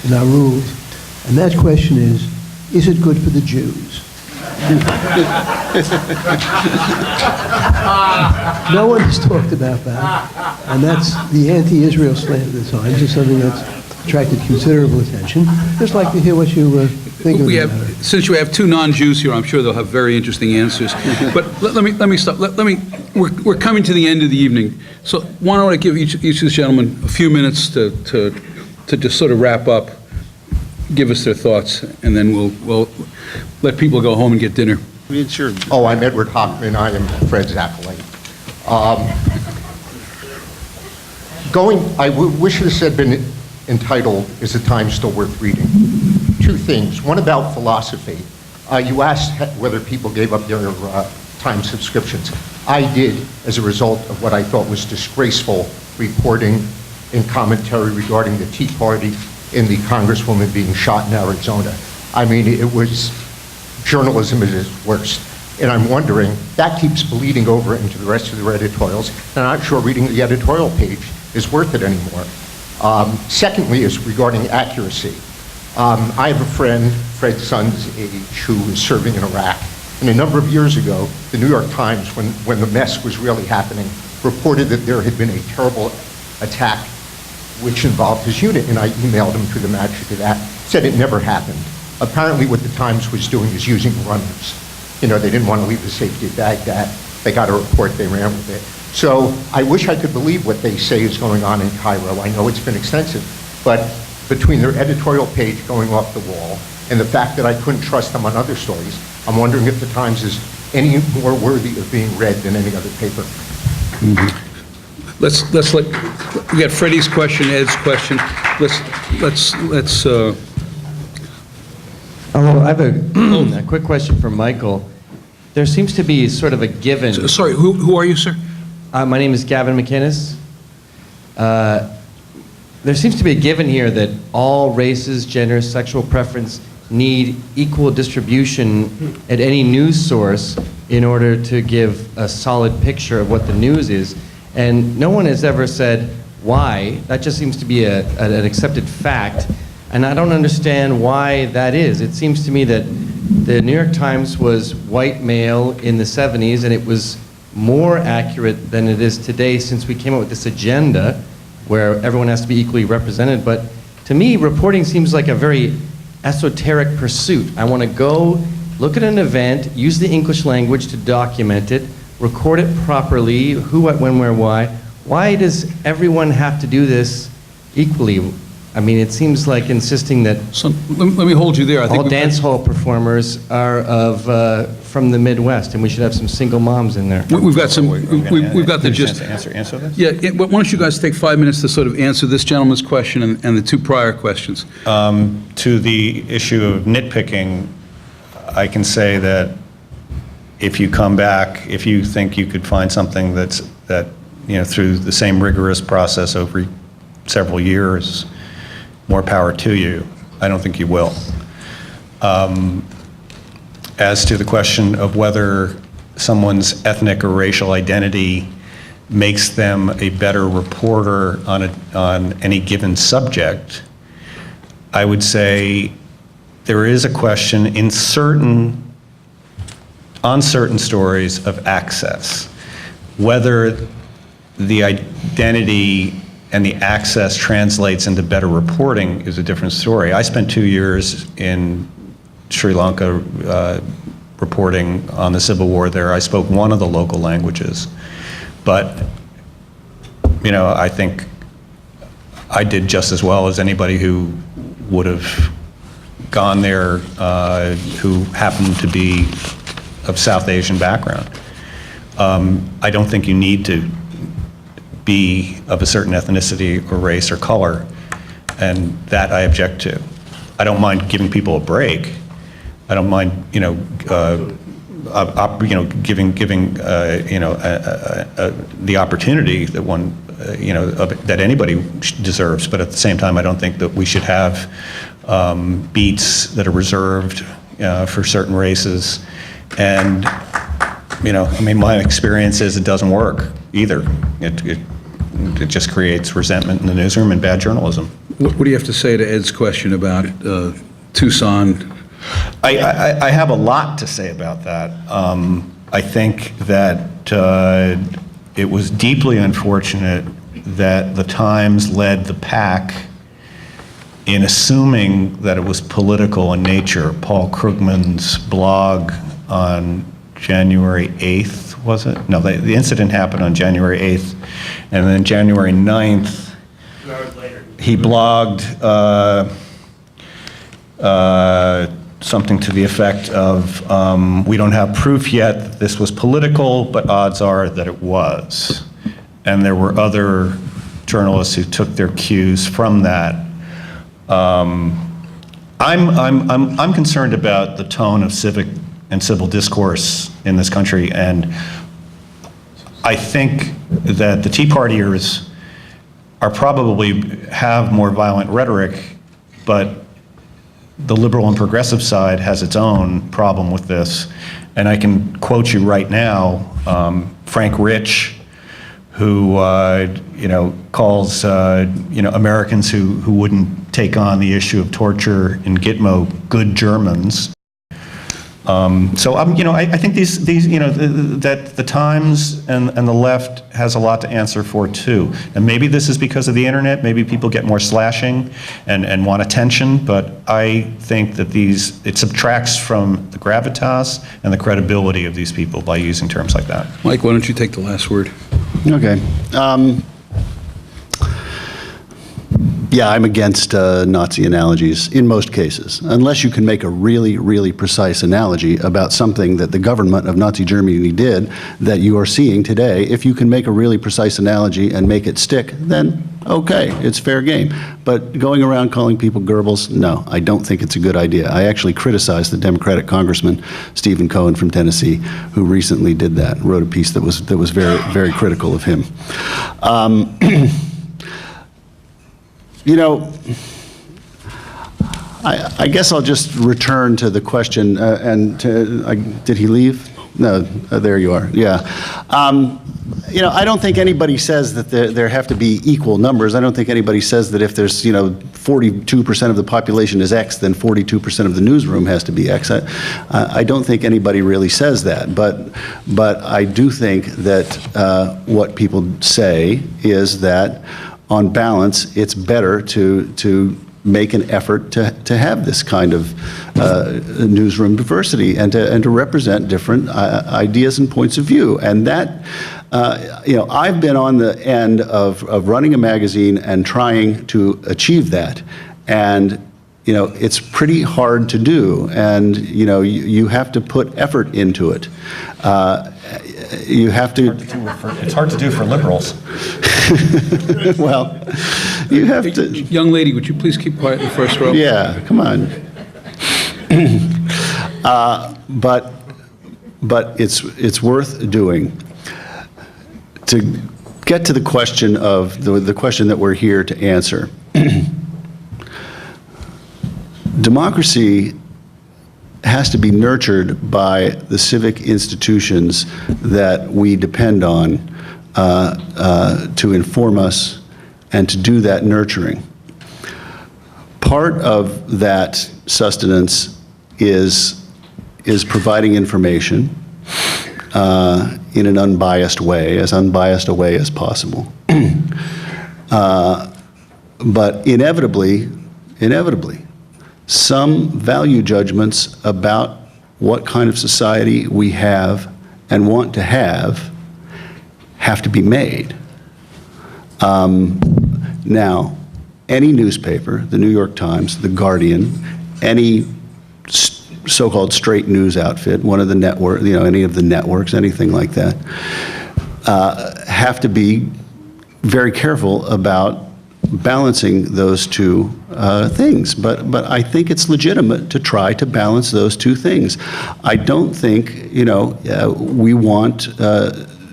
in our rules, and that question is it good for the Jews? No one has talked about that, and that's the anti-Israel slant of the Times. It's something that's attracted considerable attention. Just like to hear what you think of it. Since you have two non-Jews here, I'm sure they'll have very interesting answers. But let me stop. We're coming to the end of the evening, so why don't I give each of these gentlemen a few minutes to just sort of wrap up, give us their thoughts, and then we'll let people go home and get dinner. Oh, I'm Edward Hockman. I am Fred's acolyte. I wish this had been entitled, "Is the Times Still Worth Reading?" Two things. One about philosophy. You asked whether people gave up their Times subscriptions. I did, as a result of what I thought was disgraceful reporting and commentary regarding the Tea Party and the Congresswoman being shot in Arizona. I mean, it was journalism at its worst. And I'm wondering, that keeps bleeding over into the rest of their editorials, and I'm not sure reading the editorial page is worth it anymore. Secondly is regarding accuracy. I have a friend, Fred's son's age, who is serving in Iraq. And a number of years ago, the New York Times, when the mess was really happening, reported that there had been a terrible attack which involved his unit. And I emailed him through the magic of that, said it never happened. Apparently what the Times was doing is using runners. You know, they didn't want to leave the safety of Baghdad. They got a report, they ran with it. So I wish I could believe what they say is going on in Cairo. I know it's been extensive, but between their editorial page going off the wall and the fact that I couldn't trust them on other stories, I'm wondering if the Times is any more worthy of being read than any other paper. Let's let, we got Freddie's question, Ed's question. Let's I have a quick question for Michael. There seems to be sort of a given. Sorry, who are you, sir? My name is Gavin McInnes. There seems to be a given here that all races, genders, sexual preference need equal distribution at any news source in order to give a solid picture of what the news is. And no one has ever said why. That just seems to be an accepted fact. And I don't understand why that is. It seems to me that the New York Times was white male in the 70s, and it was more accurate than it is today since we came up with this agenda where everyone has to be equally represented. But to me, reporting seems like a very esoteric pursuit. I want to go look at an event, use the English language to document it, record it properly, who, what, when, where, why. Why does everyone have to do this equally? I mean, it seems like insisting that So let me hold you there. I think all dance hall performers are from the Midwest, and we should have some single moms in there. we've got some, we've got the gist. Answer this? Yeah, why don't you guys take 5 minutes to sort of answer this gentleman's question and the two prior questions? To the issue of nitpicking, I can say that if you come back, if you think you could find something that, through the same rigorous process over several years, more power to you. I don't think you will. As to the question of whether someone's ethnic or racial identity makes them a better reporter on any given subject, I would say there is a question on certain stories of access. Whether the identity and the access translates into better reporting is a different story. I spent 2 years in Sri Lanka reporting on the civil war there. I spoke one of the local languages, but I think I did just as well as anybody who would have gone there who happened to be of South Asian background. I don't think you need to be of a certain ethnicity or race or color, and that I object to. I don't mind giving people a break. I don't mind, giving the opportunity that one, that anybody deserves. But at the same time, I don't think that we should have beats that are reserved for certain races. And my experience is it doesn't work either. It just creates resentment in the newsroom and bad journalism. What do you have to say to Ed's question about Tucson? I have a lot to say about that. I think that it was deeply unfortunate that the Times led the pack in assuming that it was political in nature. Paul Krugman's blog on January 8th, was it? No, the incident happened on January 8th, and then January 9th, he blogged something to the effect of, we don't have proof yet that this was political, but odds are that it was. And there were other journalists who took their cues from that. I'm concerned about the tone of civic and civil discourse in this country, and I think that the Tea Partiers are probably have more violent rhetoric, but the liberal and progressive side has its own problem with this. And I can quote you right now, Frank Rich, who calls Americans who wouldn't take on the issue of torture in Gitmo good Germans. So I think that the Times and the left has a lot to answer for too. And maybe this is because of the internet. Maybe people get more slashing and want attention. But I think that it subtracts from the gravitas and the credibility of these people by using terms like that. Mike, why don't you take the last word? Okay. Yeah, I'm against Nazi analogies in most cases, unless you can make a really, really precise analogy about something that the government of Nazi Germany did that you are seeing today. If you can make a really precise analogy and make it stick, then okay, it's fair game. But going around calling people Goebbels, no, I don't think it's a good idea. I actually criticized the Democratic Congressman Stephen Cohen from Tennessee, who recently did that, wrote a piece that was very, very critical of him. I guess I'll just return to the question, did he leave? No, there you are, yeah. I don't think anybody says that there have to be equal numbers. I don't think anybody says that if there's, 42% of the population is X, then 42% of the newsroom has to be X. I don't think anybody really says that, but I do think that what people say is that on balance, it's better to make an effort to have this kind of newsroom diversity and to represent different ideas and points of view. And that I've been on the end of running a magazine and trying to achieve that. And, it's pretty hard to do. And, you have to put effort into it. You have to. It's hard to do for liberals. Well, you have to. Young lady, would you please keep quiet in the first row? Yeah, come on. But it's worth doing. To get to the question of the question that we're here to answer. Democracy has to be nurtured by the civic institutions that we depend on to inform us and to do that nurturing. Part of that sustenance is providing information in an unbiased way a way as possible. But inevitably, some value judgments about what kind of society we have and want to have to be made. Now, any newspaper, the New York Times, the Guardian, any so-called straight news outfit, one of the network, any of the networks, anything like that, have to be very careful about balancing those two things. But I think it's legitimate to try to balance those two things. I don't think, we want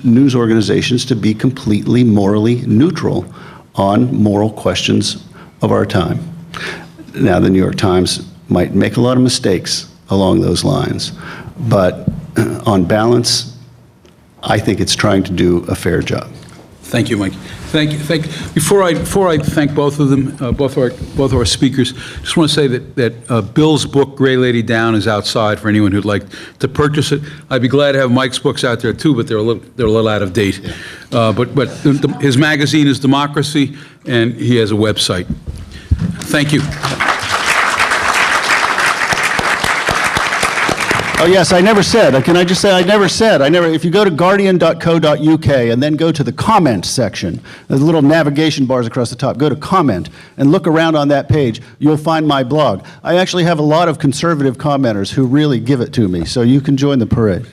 news organizations to be completely morally neutral on moral questions of our time. Now, the New York Times might make a lot of mistakes along those lines, but on balance, I think it's trying to do a fair job. Thank you, Mike. Thank you. Before I thank both of them, both our speakers, just want to say that Bill's book, Gray Lady Down, is outside for anyone who'd like to purchase it. I'd be glad to have Mike's books out there too, but they're a little out of date. But his magazine is Democracy, and he has a website. Thank you. Oh, yes, I never said. Can I just say I never said. If you go to guardian.co.uk and then go to the comment section, there's little navigation bars across the top. Go to comment and look around on that page. You'll find my blog. I actually have a lot of conservative commenters who really give it to me, so you can join the parade.